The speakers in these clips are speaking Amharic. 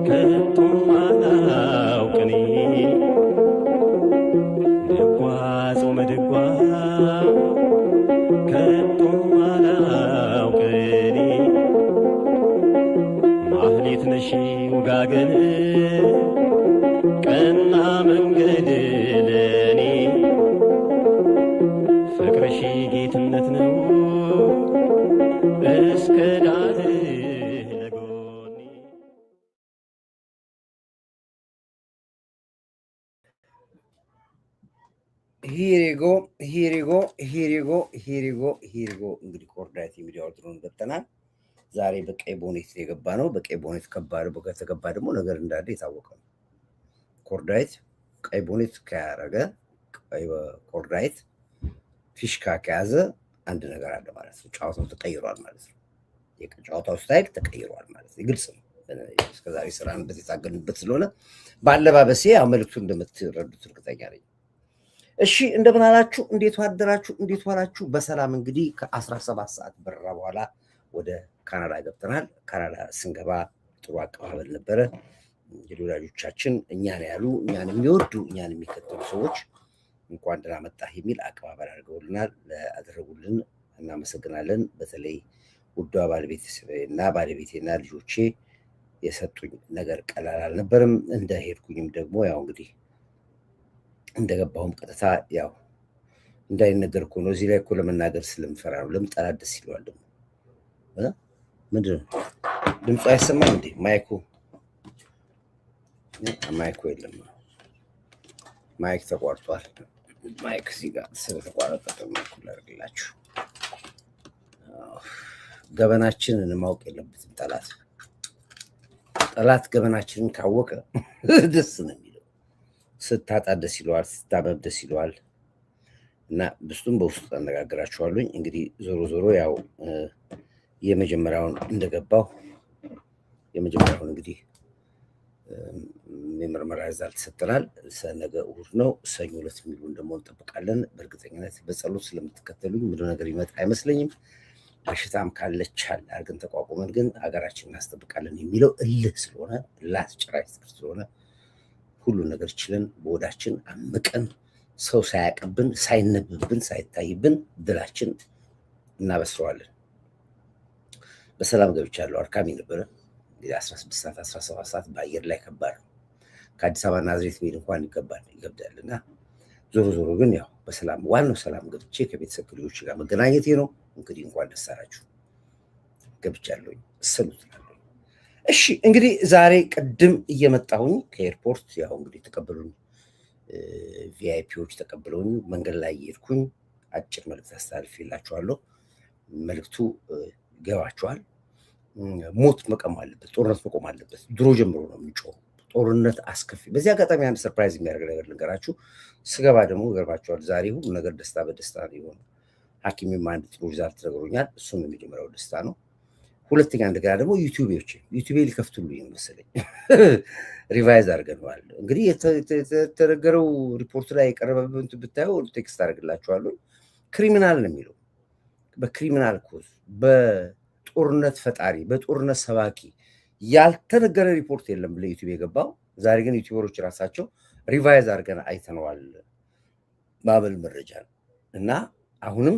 Ketumah ግን ቀና መንገድ ለኔ ፍቅርሽ ጌትነት ነው እስከ ዳር ለጎኔ። ሂሪጎ እንግዲህ ኮርዳይት የሚዲያው ድሮን በተናል። ዛሬ በቀይ ቦኔት የገባ ነው። በቀይ ቦኔት ከባድ ከተገባ ደግሞ ነገር እንዳለ የታወቀ ነው። ኮርዳይት ቀይ ቦኔት ከያረገ ኮርዳይት ፊሽካ ከያዘ አንድ ነገር አለ ማለት ነው። ጨዋታው ተቀይሯል ማለት ነው። የጨዋታው ስታይል ተቀይሯል ማለት ነው። ግልጽ ነው። እስከዛሬ ስራን በዚህ ታገሉበት ስለሆነ ባለባበሴ ያው መልዕክቱ እንደምትረዱት እርግጠኛ ነኝ። እሺ እንደምን አላችሁ? እንዴት ዋደራችሁ? እንዴት ዋላችሁ? በሰላም እንግዲህ ከ17 ሰዓት በረራ በኋላ ወደ ካናዳ ገብተናል። ካናዳ ስንገባ ጥሩ አቀባበል ነበረ። እንግዲህ ወዳጆቻችን እኛን ያሉ እኛን የሚወዱ እኛን የሚከተሉ ሰዎች እንኳን ደህና መጣህ የሚል አቀባበል አድርገውልናል። አደረጉልን፣ እናመሰግናለን። በተለይ ውዷ ባለቤቴና ልጆቼ የሰጡኝ ነገር ቀላል አልነበረም። እንደሄድኩኝም ደግሞ ያው እንግዲህ እንደገባሁም ቀጥታ ያው እንዳይነገር እኮ ነው። እዚህ ላይ እኮ ለመናገር ስለምፈራ ነው። ለምን ጠላት ደስ ይለዋል ደግሞ ምንድን ነው ድምፁ አይሰማም እንዴ? ማይኩ የለም። ማይክ ተቋርጧል። ማይክ እዚህ ጋር ስለተቋረጠ ማይኩ ላድርግላችሁ። ገበናችንን ማወቅ የለበትም ጠላት ገበናችንን ካወቀ ደስ ነው የሚለው። ስታጣ ደስ ይለዋል፣ ስታመም ደስ ይለዋል። እና ብስቱም በውስጡ አነጋግራችኋለሁ። እንግዲህ ዞሮ ያው የመጀመሪያውን እንደገባው የመጀመሪያውን እንግዲህ የምርመራ ሪዛልት ሰጥተናል። ነገ እሑድ ነው። ሰኞ ዕለት የሚሉን ደግሞ እንጠብቃለን። በእርግጠኝነት በጸሎት ስለምትከተሉኝ ምንም ነገር ይመጣ አይመስለኝም። በሽታም ካለቻል አድርገን ተቋቁመን ግን ሀገራችን እናስጠብቃለን የሚለው እልህ ስለሆነ ላስጨራሽ ስለሆነ ሁሉ ነገር ችለን በወዳችን አምቀን ሰው ሳያቀብን ሳይነብብን ሳይታይብን ድላችን እናበስረዋለን። በሰላም ገብቻለሁ። አድካሚ ነበረ። 16 ሰዓት 17 ሰዓት በአየር ላይ ከባድ ነው። ከአዲስ አበባ ናዝሬት መሄድ እንኳን ይገብዳልና ዞሮ ግን ያው በሰላም ዋናው ሰላም ገብቼ ከቤተሰብ ልጆች ጋር መገናኘቴ ነው። እንግዲህ እንኳን ደስ አላችሁ። ገብቻለሁኝ እሰሉትላለሁ። እሺ እንግዲህ ዛሬ ቅድም እየመጣሁኝ ከኤርፖርት ያው እንግዲህ ተቀበሉኝ፣ ቪአይፒዎች ተቀብለውኝ መንገድ ላይ እየሄድኩኝ አጭር መልዕክት አስተላልፌላችኋለሁ። መልዕክቱ ገባችኋል። ሞት መቆም አለበት፣ ጦርነት መቆም አለበት። ድሮ ጀምሮ ነው የምንጮኸው። ጦርነት አስከፊ። በዚህ አጋጣሚ አንድ ሰርፕራይዝ የሚያደርግ ነገር ልንገራችሁ። ስገባ ደግሞ ገርባችኋል። ዛሬ ሁሉ ነገር ደስታ በደስታ ነው የሆነው። ሐኪምም አንድ ጥሩ ሪዛልት ነግሮኛል። እሱም የመጀመሪያው ደስታ ነው። ሁለተኛ እንደገና ደግሞ ዩቲዩቤ ሊከፍቱልኝ ነው መሰለኝ። ሪቫይዝ አድርገነዋል። እንግዲህ የተነገረው ሪፖርት ላይ የቀረበብን ብታየው ቴክስት አድርግላችኋለሁ። ክሪሚናል ነው የሚለው። በክሪሚናል ኮዝ በጦርነት ፈጣሪ በጦርነት ሰባኪ ያልተነገረ ሪፖርት የለም ብለ ዩቲዩብ የገባው። ዛሬ ግን ዩቲዩበሮች ራሳቸው ሪቫይዝ አድርገን አይተነዋል ባበል መረጃ ነው። እና አሁንም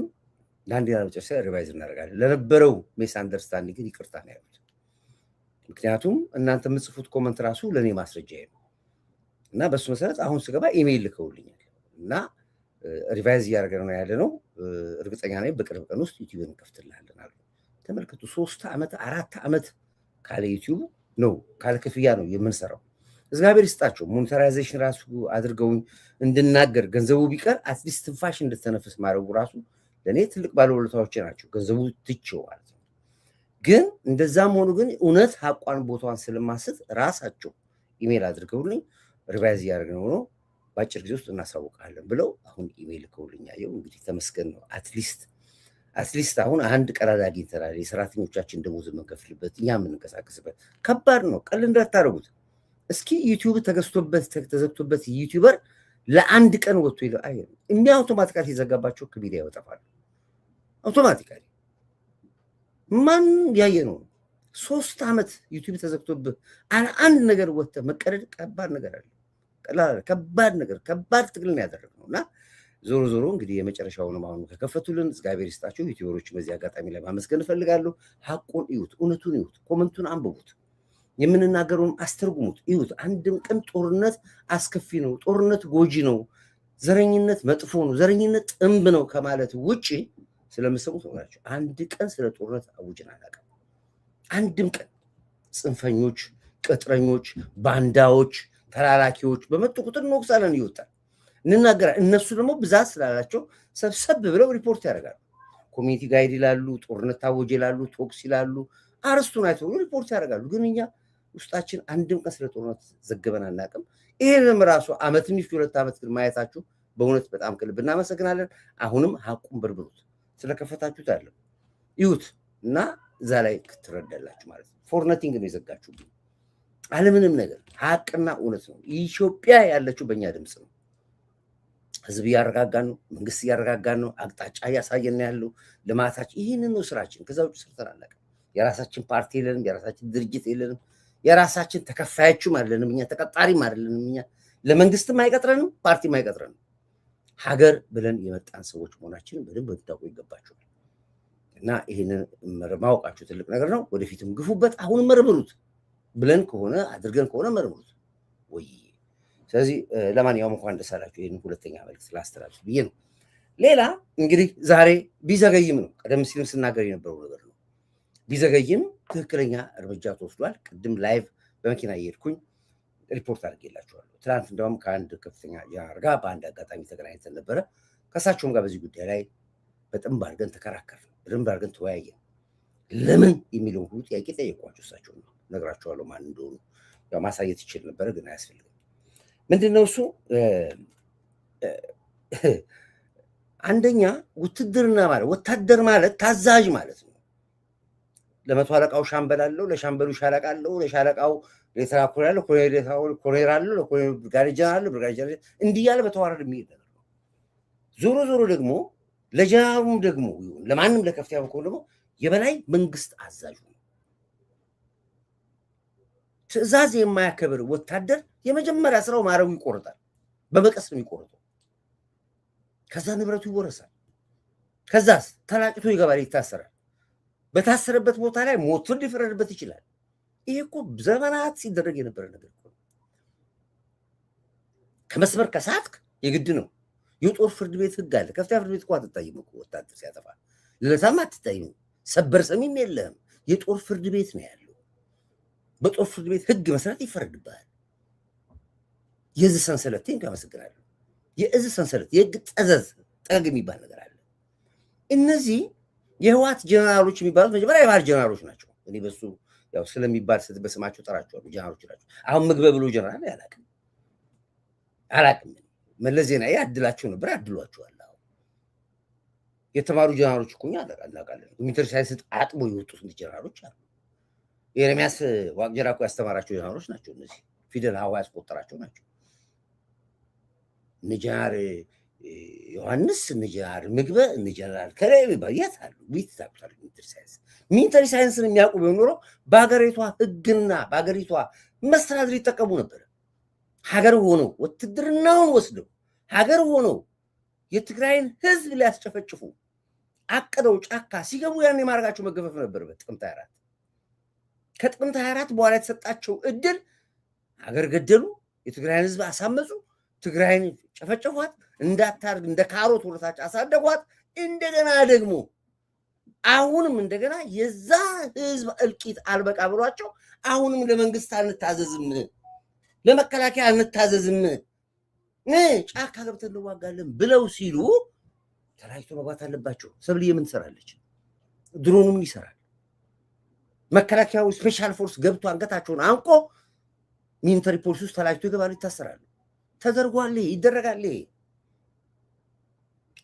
ለአንዴና ለመጨረሻ ሪቫይዝ እናደርጋለን። ለነበረው ሚስ አንደርስታንዲንግ ግን ይቅርታ ነው ያሉት። ምክንያቱም እናንተ የምጽፉት ኮመንት ራሱ ለእኔ ማስረጃ ነው እና በሱ መሰረት አሁን ስገባ ኢሜይል ልከውልኛል እና ሪቫይዝ እያደረገ ነው ያለ ነው። እርግጠኛ ነኝ በቅርብ ቀን ውስጥ ዩቲዩብን እንከፍትልሃለን አሉ። ተመልከቱ፣ 3 ዓመት 4 ዓመት ካለ ዩቲዩብ ነው ካለ ክፍያ ነው የምንሰራው። እግዚአብሔር ይስጣቸው። ሞኔታይዜሽን ራሱ አድርገው እንድናገር ገንዘቡ ቢቀር አትሊስት ትንፋሽ እንድተነፍስ ማድረጉ ራሱ ለእኔ ትልቅ ባለውለታዎቼ ናቸው። ገንዘቡ ትቼው ማለት ነው። ግን እንደዛም ሆኑ ግን እውነት ሀቋን ቦታዋን ስለማስት ራሳቸው ኢሜይል አድርገውልኝ ሪቫይዝ እያደረግነው ነው በአጭር ጊዜ ውስጥ እናሳውቃለን ብለው አሁን ኢሜይል ልከውልኛል። እንግዲህ ተመስገን ነው። አትሊስት አሁን አንድ ቀዳዳ አግኝተናል። የሰራተኞቻችን ደሞዝ የምንከፍልበት እኛ የምንንቀሳቀስበት። ከባድ ነው። ቀል እንዳታደርጉት። እስኪ ዩቲዩብ ተዘግቶበት ዩቲዩበር ለአንድ ቀን ወጥቶ እኛ አውቶማቲካሊ የዘጋባቸው ከሚዲያ ይወጣፋሉ። አውቶማቲካሊ ማን ያየ ነው? 3 ዓመት ዩቲዩብ ተዘግቶብህ አንድ ነገር ወጥተህ መቀደድ ከባድ ነገር አለ። ከባድ ነገር ከባድ ትግል ነው ያደረግነው እና ዞሮ እንግዲህ የመጨረሻውንም አሁን ከከፈቱልን እግዚአብሔር ይስጣቸው። ዩቲዩበሮች በዚህ አጋጣሚ ላይ ማመስገን እፈልጋለሁ። ሀቁን እዩት፣ እውነቱን እዩት፣ ኮመንቱን አንብቡት። የምንናገረውን አስተርጉሙት፣ ይሁት። አንድም ቀን ጦርነት አስከፊ ነው፣ ጦርነት ጎጂ ነው፣ ዘረኝነት መጥፎ ነው፣ ዘረኝነት ጥንብ ነው ከማለት ውጪ ስለምሰሙት ሆናቸው አንድ ቀን ስለ ጦርነት አውጅን አላውቅም። አንድም ቀን ጽንፈኞች፣ ቅጥረኞች፣ ባንዳዎች፣ ተላላኪዎች በመጡ ቁጥር እንወቅሳለን፣ ይወጣል፣ እንናገራለን። እነሱ ደግሞ ብዛት ስላላቸው ሰብሰብ ብለው ሪፖርት ያደርጋሉ። ኮሚኒቲ ጋይድ ይላሉ፣ ጦርነት ታወጀ ይላሉ፣ ቶክስ ይላሉ፣ አርስቱን አይተው ሪፖርት ያደርጋሉ። ግን እኛ ውስጣችን አንድም ቀን ስለ ጦርነት ዘግበን አናውቅም። ይሄንም ራሱ ዓመትም ይፍጅ 2 ዓመት ግን ማየታችሁ በእውነት በጣም ከልብ እናመሰግናለን። አሁንም ሀቁን በርብሩት፣ ስለከፈታችሁት ያለው ይሁት እና እዛ ላይ ትረዳላችሁ ማለት ነው። ፎር ነቲንግ ነው የዘጋችሁብኝ። አለምንም ነገር ሀቅና እውነት ነው። ኢትዮጵያ ያለችው በእኛ ድምፅ ነው። ህዝብ እያረጋጋን ነው፣ መንግስት እያረጋጋን ነው፣ አቅጣጫ እያሳየን ያለው ልማታችን። ይህንን ነው ስራችን። ከዛ ውጭ ሰርተን አናውቅም። የራሳችን ፓርቲ የለንም፣ የራሳችን ድርጅት የለንም፣ የራሳችን ተከፋያችሁም አይደለንም፣ እኛ ተቀጣሪም አይደለንም። እኛ ለመንግስትም አይቀጥረንም፣ ፓርቲም አይቀጥረንም። ሀገር ብለን የመጣን ሰዎች መሆናችንን በደንብ ልታውቁ ይገባችኋል። እና ይህንን ማወቃችሁ ትልቅ ነገር ነው። ወደፊትም ግፉበት። አሁንም መርምሩት ብለን ከሆነ አድርገን ከሆነ መርምሩት ወይ። ስለዚህ ለማንኛውም እንኳን ደስ አላችሁ። ይህን ሁለተኛ መልዕክት ላስተላልፍ ብዬ ነው። ሌላ እንግዲህ ዛሬ ቢዘገይም ነው ቀደም ሲልም ስናገር የነበረው ነገር ነው። ቢዘገይም ትክክለኛ እርምጃ ተወስዷል። ቅድም ላይቭ በመኪና እየሄድኩኝ ሪፖርት አድርጌላችኋለሁ። ትናንት እንደውም ከአንድ ከፍተኛ ጀነራል ጋር በአንድ አጋጣሚ ተገናኝተን ነበረ። ከእሳቸውም ጋር በዚህ ጉዳይ ላይ በደንብ አድርገን ተከራከርን፣ በደንብ አድርገን ተወያየን። ለምን የሚለውን ሁሉ ጥያቄ ጠየቋቸው። እሳቸው ነው ነግራቸዋለሁ ማን እንደሆኑ። ያው ማሳየት ይችል ነበረ ግን አያስፈልግም። ምንድነው እሱ? አንደኛ ውትድርና ማለት ወታደር ማለት ታዛዥ ማለት ነው። ለመቶ አለቃው ሻምበል አለው፣ ለሻምበሉ ሻለቃ አለው፣ ለሻለቃው ሌተና ኮሎኔል አለው፣ ኮሎኔል አለው፣ ለኮሎኔል ብርጋዴር ጀነራል አለው፣ ብርጋዴር ጀነራል እንዲህ ያለ በተዋረድ የሚሄድ ነገር ነው። ዞሮ ዞሮ ደግሞ ለጀነራሉም ደግሞ ለማንም ለከፍተኛ መኮንን ደግሞ የበላይ መንግስት አዛዥ ነው። ትዕዛዝ የማያከብር ወታደር የመጀመሪያ ስራው ማረጉ ይቆርጣል። በመቀስ ነው የሚቆርጠው። ከዛ ንብረቱ ይወረሳል። ከዛስ ተላጭቶ ይገባል፣ ይታሰራል። በታሰረበት ቦታ ላይ ሞት ፍርድ ሊፈረድበት ይችላል። ይሄ እኮ ዘመናት ሲደረግ የነበረ ነገር እኮ ከመስመር ከሳትክ የግድ ነው። የጦር ፍርድ ቤት ህግ አለ። ከፍተኛ ፍርድ ቤት እኮ አትታይም እኮ ወታደር ሲያጠፋ፣ ለዛም አትታይም። ሰበር ሰሚም የለህም። የጦር ፍርድ ቤት ነው ያለው። በጦር ፍርድ ቤት ህግ መሰረት ይፈረድብሃል። የእዝ ሰንሰለት አመሰግናለሁ። የእዝ ሰንሰለት የህግ ጠዘዝ ጠግ የሚባል ነገር አለ። እነዚህ የህዋት ጀነራሎች የሚባሉት መጀመሪያ የባህር ጀነራሎች ናቸው። እኔ በሱ ያው ስለሚባል በስማቸው ጠራቸዋለሁ። ጀነራሎች ናቸው። አሁን ምግበ ብሎ ጀነራል አላቅም። መለስ ዜናዊ አድላቸው ነበር፣ አድሏቸዋል። የተማሩ ጀነራሎች እኮ እኛ እናውቃለን። ሚሊተሪ ሳይንስ አጥቦ የወጡ ስንት ጀነራሎች አሉ። ኤርሚያስ ዋቅጅራ እኮ ያስተማራቸው ጀነራሎች ናቸው። እነዚህ ፊደል ሀዋ ያስቆጠራቸው ናቸው። እነ ጀነራል ዮሐንስ፣ እነ ጀነራል ምግበ፣ እነ ጀነራል ከላይ የሚባሉ የት አሉ? ቤት ታቁታል። ሚሊተሪ ሳይንስን የሚያውቁ ቢሆን ኖሮ በሀገሪቷ ህግና በሀገሪቷ መስተዳድር ይጠቀሙ ነበር። ሀገር ሆነው ውትድርናውን ወስደው ሀገር ሆነው የትግራይን ህዝብ ሊያስጨፈጭፉ አቅደው ጫካ ሲገቡ ያን የማድረጋቸው መገፈፍ ነበረበት። ጥቅምት 24 ከጥቅምት 24 በኋላ የተሰጣቸው እድል ሀገር ገደሉ፣ የትግራይን ህዝብ አሳመፁ፣ ትግራይን ጨፈጨፏት፣ እንዳታርግ እንደ ካሮት ወደታች አሳደጓት። እንደገና ደግሞ አሁንም እንደገና የዛ ህዝብ እልቂት አልበቃ ብሏቸው አሁንም ለመንግስት አንታዘዝም፣ ለመከላከያ አንታዘዝም፣ ጫካ ገብተን እንዋጋለን ብለው ሲሉ ተራይቶ መግባት አለባቸው። ሰብልዬ ምን ትሰራለች? ድሮኑም ይሰራል። መከላከያው ስፔሻል ፎርስ ገብቶ አንገታቸውን አንቆ ሚሊተሪ ፖሊስ ውስጥ ተላጅቶ ይገባሉ፣ ይታሰራሉ። ተደርጓል፣ ይደረጋል።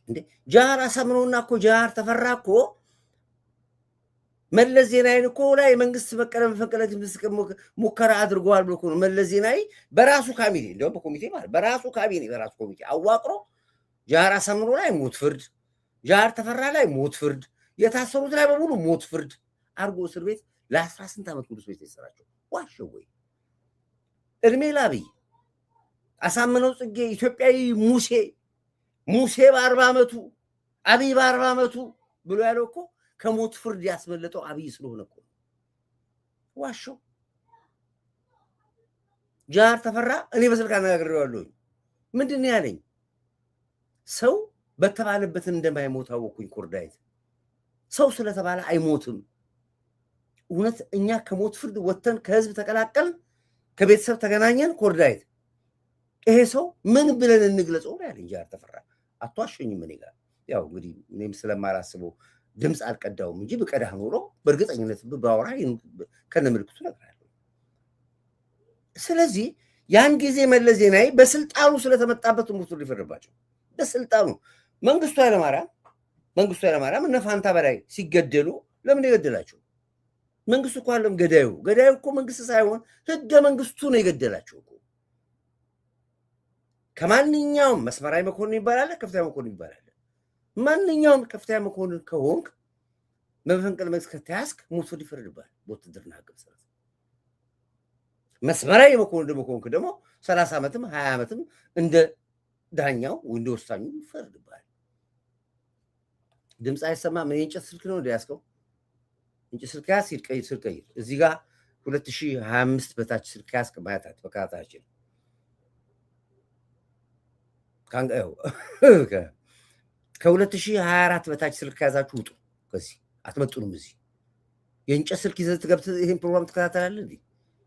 እንዴ ጃር አሳምነውና እኮ ጃር ተፈራ እኮ መለስ ዜናዊን እኮ ላይ መንግስት መቀለም ፈቀለት ሙከራ አድርገዋል ብሎ ነው መለስ ዜናዊ በራሱ ካቢኔ እንደው በኮሚቴ ማለት በራሱ ካቢኔ በራሱ ኮሚቴ አዋቅሮ ጃር አሳምነው ላይ ሞት ፍርድ፣ ጃር ተፈራ ላይ ሞት ፍርድ፣ የታሰሩት ላይ በሙሉ ሞት ፍርድ አርጎ እስር ቤት ለ18 ዓመት ሙሉ እስር ቤት የተሰራቸው ዋሸው ወይ? እድሜ ላብይ አሳምነው ጽጌ ኢትዮጵያዊ ሙሴ በ40 ዓመቱ አብይ በ40 ዓመቱ ብሎ ያለው እኮ ከሞት ፍርድ ያስመለጠው አብይ ስለሆነ እኮ ዋሸው። ጃር ተፈራ እኔ በስልክ አነጋግሬዋለሁ። ምንድን ነው ያለኝ? ሰው በተባለበትን እንደማይሞት አወኩኝ። ኮርዳይት ሰው ስለተባለ አይሞትም። እውነት እኛ ከሞት ፍርድ ወጥተን ከህዝብ ተቀላቀልን፣ ከቤተሰብ ተገናኘን። ኮርዳይት ይሄ ሰው ምን ብለን እንግለጸው ያለኝ ጃር ተፈራ። አትዋሸኝም። እኔ ጋር ያው እንግዲህ እኔም ስለማላስበው ድምፅ አልቀዳውም እንጂ ብቀዳህ ኖሮ በእርግጠኝነት ባወራ ከነ ምልክቱ እነግርሃለሁ። ስለዚህ ያን ጊዜ መለስ ዜናዊ በስልጣኑ ስለተመጣበት ሙቱ ሊፈርድባቸው በስልጣኑ መንግስቱ ኃይለማርያም እነ ፋንታ በላይ ሲገደሉ ለምን የገደላቸው? መንግስቱ እኮ አለም ገዳዩ እኮ መንግስት ሳይሆን ህገ መንግስቱ ነው የገደላቸው እኮ። ከማንኛውም መስመራዊ መኮንን ይባላል፣ ከፍተኛ መኮንን ይባላል። ማንኛውም ከፍተኛ መኮንን ከሆንክ በመፈንቅለ መንግስት ከተያዝክ ሞት ይፈረድብሃል በውትድርና ህግ መሰረት። መስመራዊ መኮንን ደግሞ ከሆንክ ደግሞ 30 ዓመትም 20 ዓመትም እንደ ዳኛው እንደ ወሳኙ ይፈረድብሃል። ድምፅ አይሰማም። የእንጨት ስልክ ነው ያዝከው? እንጨት ስልክ ያዝ፣ ስልክ ቀይር። እዚህ ጋር 2025 በታች ስልክ ያዝክ ማያታት በካታችን ከ2024 በታች ስልክ ያዛችሁ ውጡ። ከዚህ አትመጡንም። እዚህ የእንጨት ስልክ ይዘህ ትገብተህ ይሄን ፕሮግራም ትከታተላለህ እንዴ?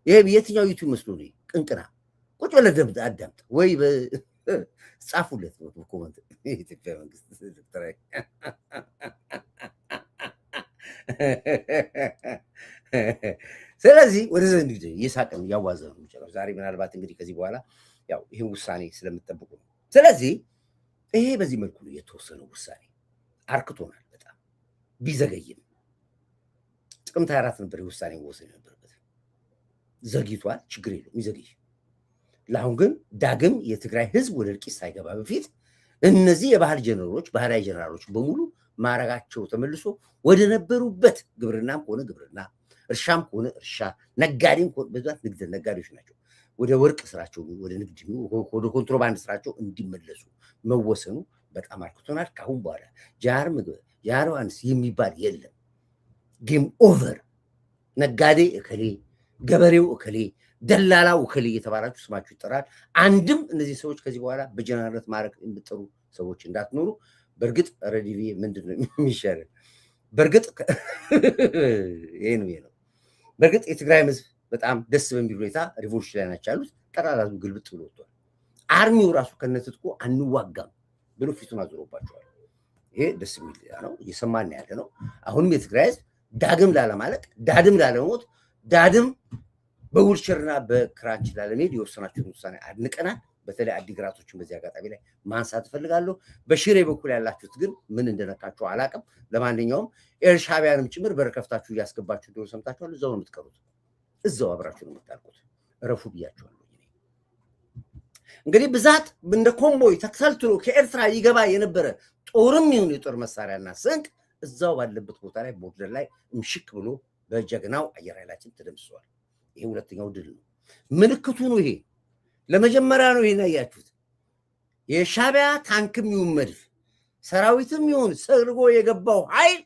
ይሄ የትኛው ዩቲዩብ መስሎ ነው? ቅንቅና ቁጭ ብለህ አዳምጥ ወይ ጻፉለት ኮመንት። የኢትዮጵያ መንግስት ስለዚህ ወደዛ እንግዲህ እየሳቅን እያዋዘን ነው። ዛሬ ምናልባት እንግዲህ ከዚህ በኋላ ያው ይሄን ውሳኔ ስለምጠብቁ ነው። ስለዚህ ይሄ በዚህ መልኩ ነው የተወሰነው ውሳኔ። አርክቶናል በጣም ቢዘገይም። ጥቅምት 24 ነበር ውሳኔ መወሰን የነበረበት። ዘግይቷል፣ ችግር የለውም ይዘግይ። ለአሁን ግን ዳግም የትግራይ ህዝብ ወደ እልቂት ሳይገባ በፊት እነዚህ የባህል ጀነራሎች ባህላዊ ጀነራሎች በሙሉ ማረጋቸው ተመልሶ ወደ ነበሩበት ግብርናም ከሆነ ግብርና፣ እርሻም ከሆነ እርሻ፣ ነጋዴም ከሆነ በዛት ንግድ ነጋዴዎች ናቸው ወደ ወርቅ ስራቸው ወደ ንግድ ወደ ኮንትሮባንድ ስራቸው እንዲመለሱ መወሰኑ በጣም አርክቶናል። ካሁን በኋላ ጃር ምግብ ጃር ዋንስ የሚባል የለም። ጌም ኦቨር። ነጋዴ እከሌ፣ ገበሬው እከሌ፣ ደላላው እከሌ የተባላችሁ ስማችሁ ይጠራል። አንድም እነዚህ ሰዎች ከዚህ በኋላ በጀነራልነት ማድረግ የምትጠሩ ሰዎች እንዳትኖሩ። በእርግጥ ረዲቪ ምንድነው የሚሻለው? በእርግጥ ይሄ ነው። በእርግጥ የትግራይ ህዝብ በጣም ደስ በሚል ሁኔታ ሪቮሉሽን ላይ ናቸው ያሉት። ጠራራዙ ግልብጥ ብሎ ወጥቷል። አርሚው ራሱ ከነትጥቁ አንዋጋም ብሎ ፊቱን አዙሮባቸዋል። ይሄ ደስ የሚል ነው። እየሰማን ያለ ነው። አሁንም የትግራይ ህዝብ ዳግም ላለማለቅ፣ ዳግም ላለመሞት፣ ዳግም በዊልቸርና በክራንች ላለመሄድ የወሰናችሁን ውሳኔ አድንቀናል። በተለይ አዲግራቶችን በዚህ አጋጣሚ ላይ ማንሳት እፈልጋለሁ። በሽሬ በኩል ያላችሁት ግን ምን እንደነካችሁ አላቅም። ለማንኛውም ኤርሻቢያንም ጭምር በረከፍታችሁ እያስገባችሁ እንደሆነ ሰምታችኋል። እዛው ነው የምትቀሩት፣ እዛው አብራችሁ ነው የምታልቁት። እረፉ ብያችኋለሁ። እንግዲህ ብዛት እንደ ኮምቦይ ተከታትሎ ከኤርትራ ይገባ የነበረ ጦርም ይሁን የጦር መሳሪያና ስንቅ እዛው ባለበት ቦታ ላይ ቦርደር ላይ ምሽክ ብሎ በጀግናው አየር ኃይላችን ተደምስሷል። ይሄ ሁለተኛው ድል ነው። ምልክቱ ነው። ይሄ ለመጀመሪያ ነው። ይሄን ያያችሁት የሻቢያ ታንክም ይሁን መድፍ ሰራዊትም ይሁን ሰርጎ የገባው ኃይል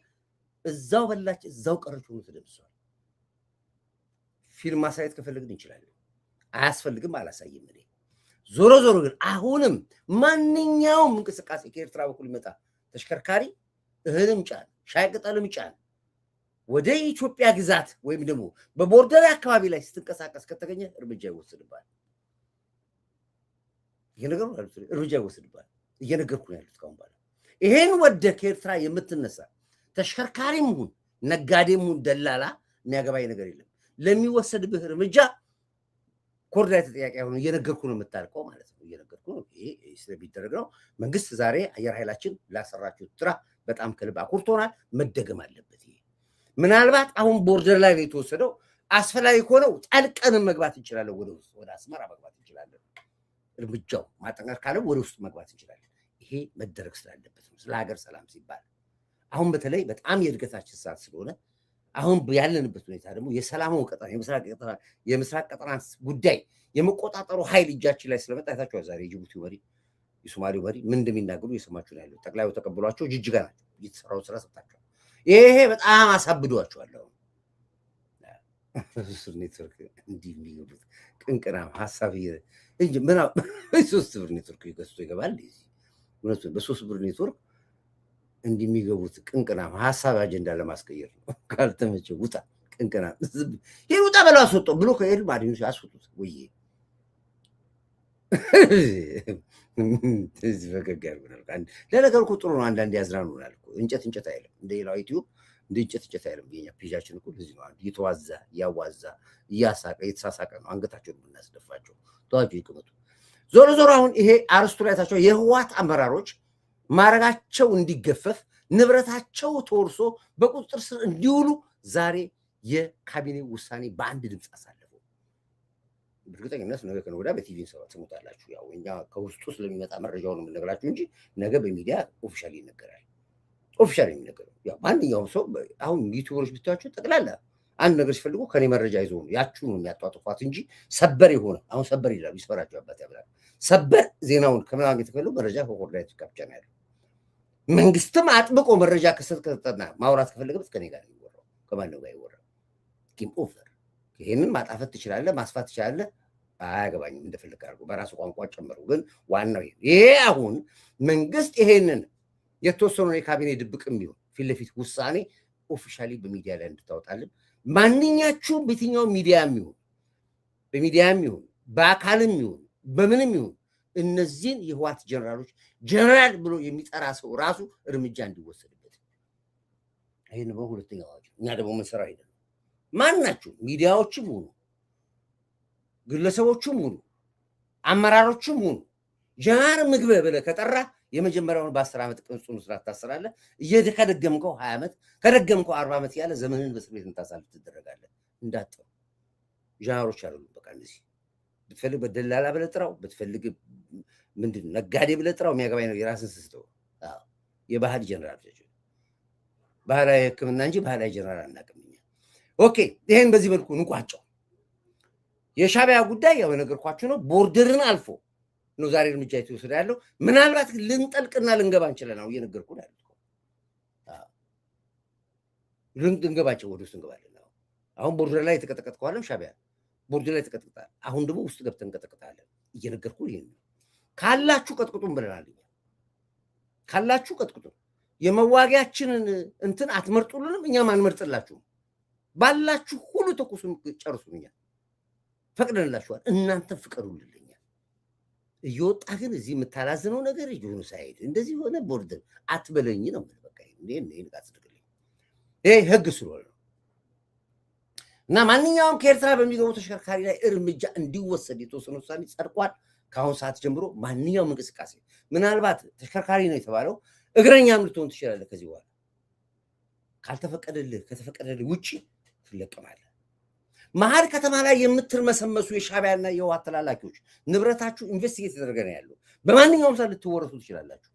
እዛው በላች እዛው ቀረች ሆኖ ተደምስሷል። ፊልም ማሳየት ከፈለግን እንችላለን። አያስፈልግም፣ አላሳይም። እኔ ዞሮ ግን አሁንም ማንኛውም እንቅስቃሴ ከኤርትራ በኩል ይመጣ ተሽከርካሪ እህልም ጫን ሻይ ቅጠልም ጫን ወደ ኢትዮጵያ ግዛት ወይም ደግሞ በቦርደር አካባቢ ላይ ስትንቀሳቀስ ከተገኘ እርምጃ ይወሰድባል። እርምጃ ይወሰድባል። እየነገርኩ ነው ያሉት። ካሁን በኋላ ይሄን ወደ ከኤርትራ የምትነሳ ተሽከርካሪም ሁን ነጋዴም ሁን ደላላ የሚያገባኝ ነገር የለም። ለሚወሰድብህ እርምጃ ኮርዳ ተጠያቂ ሆኖ እየነገርኩ ነው የምታልቀው ማለት ነው። እየነገርኩ ነው። ይሄ ስለሚደረግ ነው። መንግስት ዛሬ አየር ኃይላችን ላሰራችሁ ስራ በጣም ከልብ አኩርቶናል። መደገም አለበት። ይሄ ምናልባት አሁን ቦርደር ላይ የተወሰደው አስፈላጊ ከሆነው ጠልቀንም መግባት እንችላለን። ወደ ውስጥ ወደ አስመራ መግባት እንችላለን። እርምጃው ማጠንከር ካለ ወደ ውስጥ መግባት እንችላለን። ይሄ መደረግ ስላለበት ነው። ስለ ሀገር ሰላም ሲባል አሁን በተለይ በጣም የእድገታችን ሰዓት ስለሆነ አሁን ያለንበት ሁኔታ ደግሞ የሰላሙ ቀጠና የምስራቅ ቀጠና ጉዳይ የመቆጣጠሩ ኃይል እጃችን ላይ ስለመጣ አይታችኋል። ዛሬ የጅቡቲው መሪ የሶማሌው መሪ ምን እንደሚናገሩ እየሰማችሁ ነው ያለው። ጠቅላዩ ተቀብሏቸው ጅጅጋ ናቸው እየተሰራው ስራ ሰጣቸው። ይሄ በጣም አሳብዷቸዋል። ኔትወርክ እንዲህ የሚሉት ቅንቅናም ሀሳብ እንጂ ምን 3 ብር ኔትወርክ ገዝቶ ይገባል። እውነቱን በ3 ብር ኔትወርክ እንደሚገቡት ቅንቅናም ሀሳብ አጀንዳ ለማስቀየር ነው። ካልተመቸ ውጣ ቅንቅናም ይሄ ውጣ በለው አስወጣው ብሎ ከሄድ ማዲኑ ያስወጡት ወይ እዚህ ፈገግ ያርጉናል። ለነገሩ እኮ ጥሩ ነው። አንዳንዴ ያዝናኑናል እኮ እንጨት አይልም እንደ ሌላው ዩቲዩብ እንደ እንጨት አይልም። የኛ ፔጃችን እኮ ለዚህ ነው እየተዋዛ እያዋዛ እያሳቀ እየተሳሳቀ ነው አንገታቸውን የምናስደፋቸው። ተዋቸው ይቅመጡ። ዞሮ ዞሮ አሁን ይሄ አርስቱ ላይ ታቸው የህወሓት አመራሮች ማረጋቸው እንዲገፈፍ ንብረታቸው ተወርሶ በቁጥጥር ስር እንዲውሉ ዛሬ የካቢኔ ውሳኔ በአንድ ድምፅ አሳለፈው። በእርግጠኝነት ነገ ከነገ ወዲያ በቲቪ ሰሙታላችሁ። ያው እኛ ከውስጡ ስለሚመጣ መረጃውን የምንነግራችሁ እንጂ ነገ በሚዲያ ኦፊሻሊ ይነገራል። ኦፊሻሊ የሚነገረው ያው ማንኛውም ሰው አሁን ዩቲዩበሮች ብታያቸው ጠቅላላ አንድ ነገር ሲፈልጉ ከኔ መረጃ ይዞ ነው ያችሁ ነው የሚያጧጥፏት እንጂ ሰበር የሆነ አሁን ሰበር ይላሉ ይስፈራቸው አባት ያብላል። ሰበር ዜናውን ከማግኘት ከፈለጉ መረጃ ከኮርዳይት ካፕቻ ነው ያለው። መንግስትም አጥብቆ መረጃ ከሰጠና ማውራት ከፈለገበት ከኔ ጋር ይወራው ከማን ጋር ይወራው ጌም ኦቨር። ይሄንን ማጣፈት ትችላለህ፣ ማስፋት ትችላለህ፣ አያገባኝም እንደፈለግ አድርጎ በራሱ ቋንቋ ጨምሩ። ግን ዋናው ይሄ አሁን መንግስት ይሄንን የተወሰኑ የካቢኔ ድብቅም ቢሆን ፊት ለፊት ውሳኔ ኦፊሻሊ በሚዲያ ላይ እንድታወጣልን ማንኛችሁም በየትኛው ሚዲያም ይሁን በሚዲያም ይሁን በአካልም ይሁን በምንም ይሁን እነዚህን የህወሓት ጀነራሎች ጀነራል ብሎ የሚጠራ ሰው ራሱ እርምጃ እንዲወሰድበት ይሄን ነው ሁለተኛው አዋጅ። እኛ ደግሞ ምን ሰራ አይደለም ማናችሁ ሚዲያዎችም ሆኑ ግለሰቦችም ሆኑ አመራሮችም ሆኑ ጀነራል ምግበ ብለህ ከጠራ የመጀመሪያውን በ10 ዓመት ጽኑ እስራት ታሰራለህ። ከደገምከው 20 ዓመት ከደገምከው 40 ዓመት ያለ ዘመንን በእስር ቤት እንታሳልፍ ትደረጋለህ። እንዳጠው ጀነራሎች አይደሉም። በቃ እንደዚህ ብትፈልግ በደላላ ብለህ ጥራው፣ ብትፈልግ ምንድን ነጋዴ ብለህ ጥራው፣ የሚያገባኝ ነው የራስን ስትተው። የባህል ጀነራል ባህላዊ ሕክምና እንጂ ባህላዊ ጀነራል አናውቅም እኛ። ኦኬ ይሄን በዚህ መልኩ እንቋጨው። የሻዕቢያ ጉዳይ ያው የነገርኳችሁ ነው። ቦርደርን አልፎ ነው ዛሬ እርምጃ የተወሰደ ያለው። ምናልባት ልንጠልቅና ልንገባ እንችላለን። አሁን እየነገርኩ ነው ያለው። ልንገባቸው ወደ ውስጥ እንገባለን። አሁን ቦርደር ላይ የተቀጠቀጥከዋለም ሻዕቢያ ቦርደር ላይ ተቀጥቅጣል። አሁን ደግሞ ውስጥ ገብተን እንቀጠቅጣለን። እየነገርኩ ይሄን ነው። ካላችሁ ቀጥቅጡን ብለናል። ካላችሁ ቀጥቅጡን። የመዋጊያችንን እንትን አትመርጡልንም፣ እኛም አንመርጥላችሁም። ባላችሁ ሁሉ ተኩሱን ጨርሱን። እኛ ፈቅደንላችኋል፣ እናንተ ፍቀዱልን። እየወጣ ግን እዚህ የምታላዝነው ነገር ይሁን ሳይሄድ እንደዚህ ሆነ ቦርደር አትበለኝ ነው። በቃ ይሄ ህግ ስለሆነ ነው። እና ማንኛውም ከኤርትራ በሚገቡ ተሽከርካሪ ላይ እርምጃ እንዲወሰድ የተወሰነ ውሳኔ ጸድቋል። ከአሁን ሰዓት ጀምሮ ማንኛውም እንቅስቃሴ ምናልባት ተሽከርካሪ ነው የተባለው እግረኛም ልትሆን ትችላለህ። ከዚህ በኋላ ካልተፈቀደልህ ከተፈቀደልህ ውጭ ትለቀማለህ። መሀል ከተማ ላይ የምትርመሰመሱ የሻዕቢያና የህወሓት ተላላኪዎች ንብረታችሁ ኢንቨስቲጌት የተደረገ ነው ያለው። በማንኛውም ሰዓት ልትወረሱ ትችላላችሁ።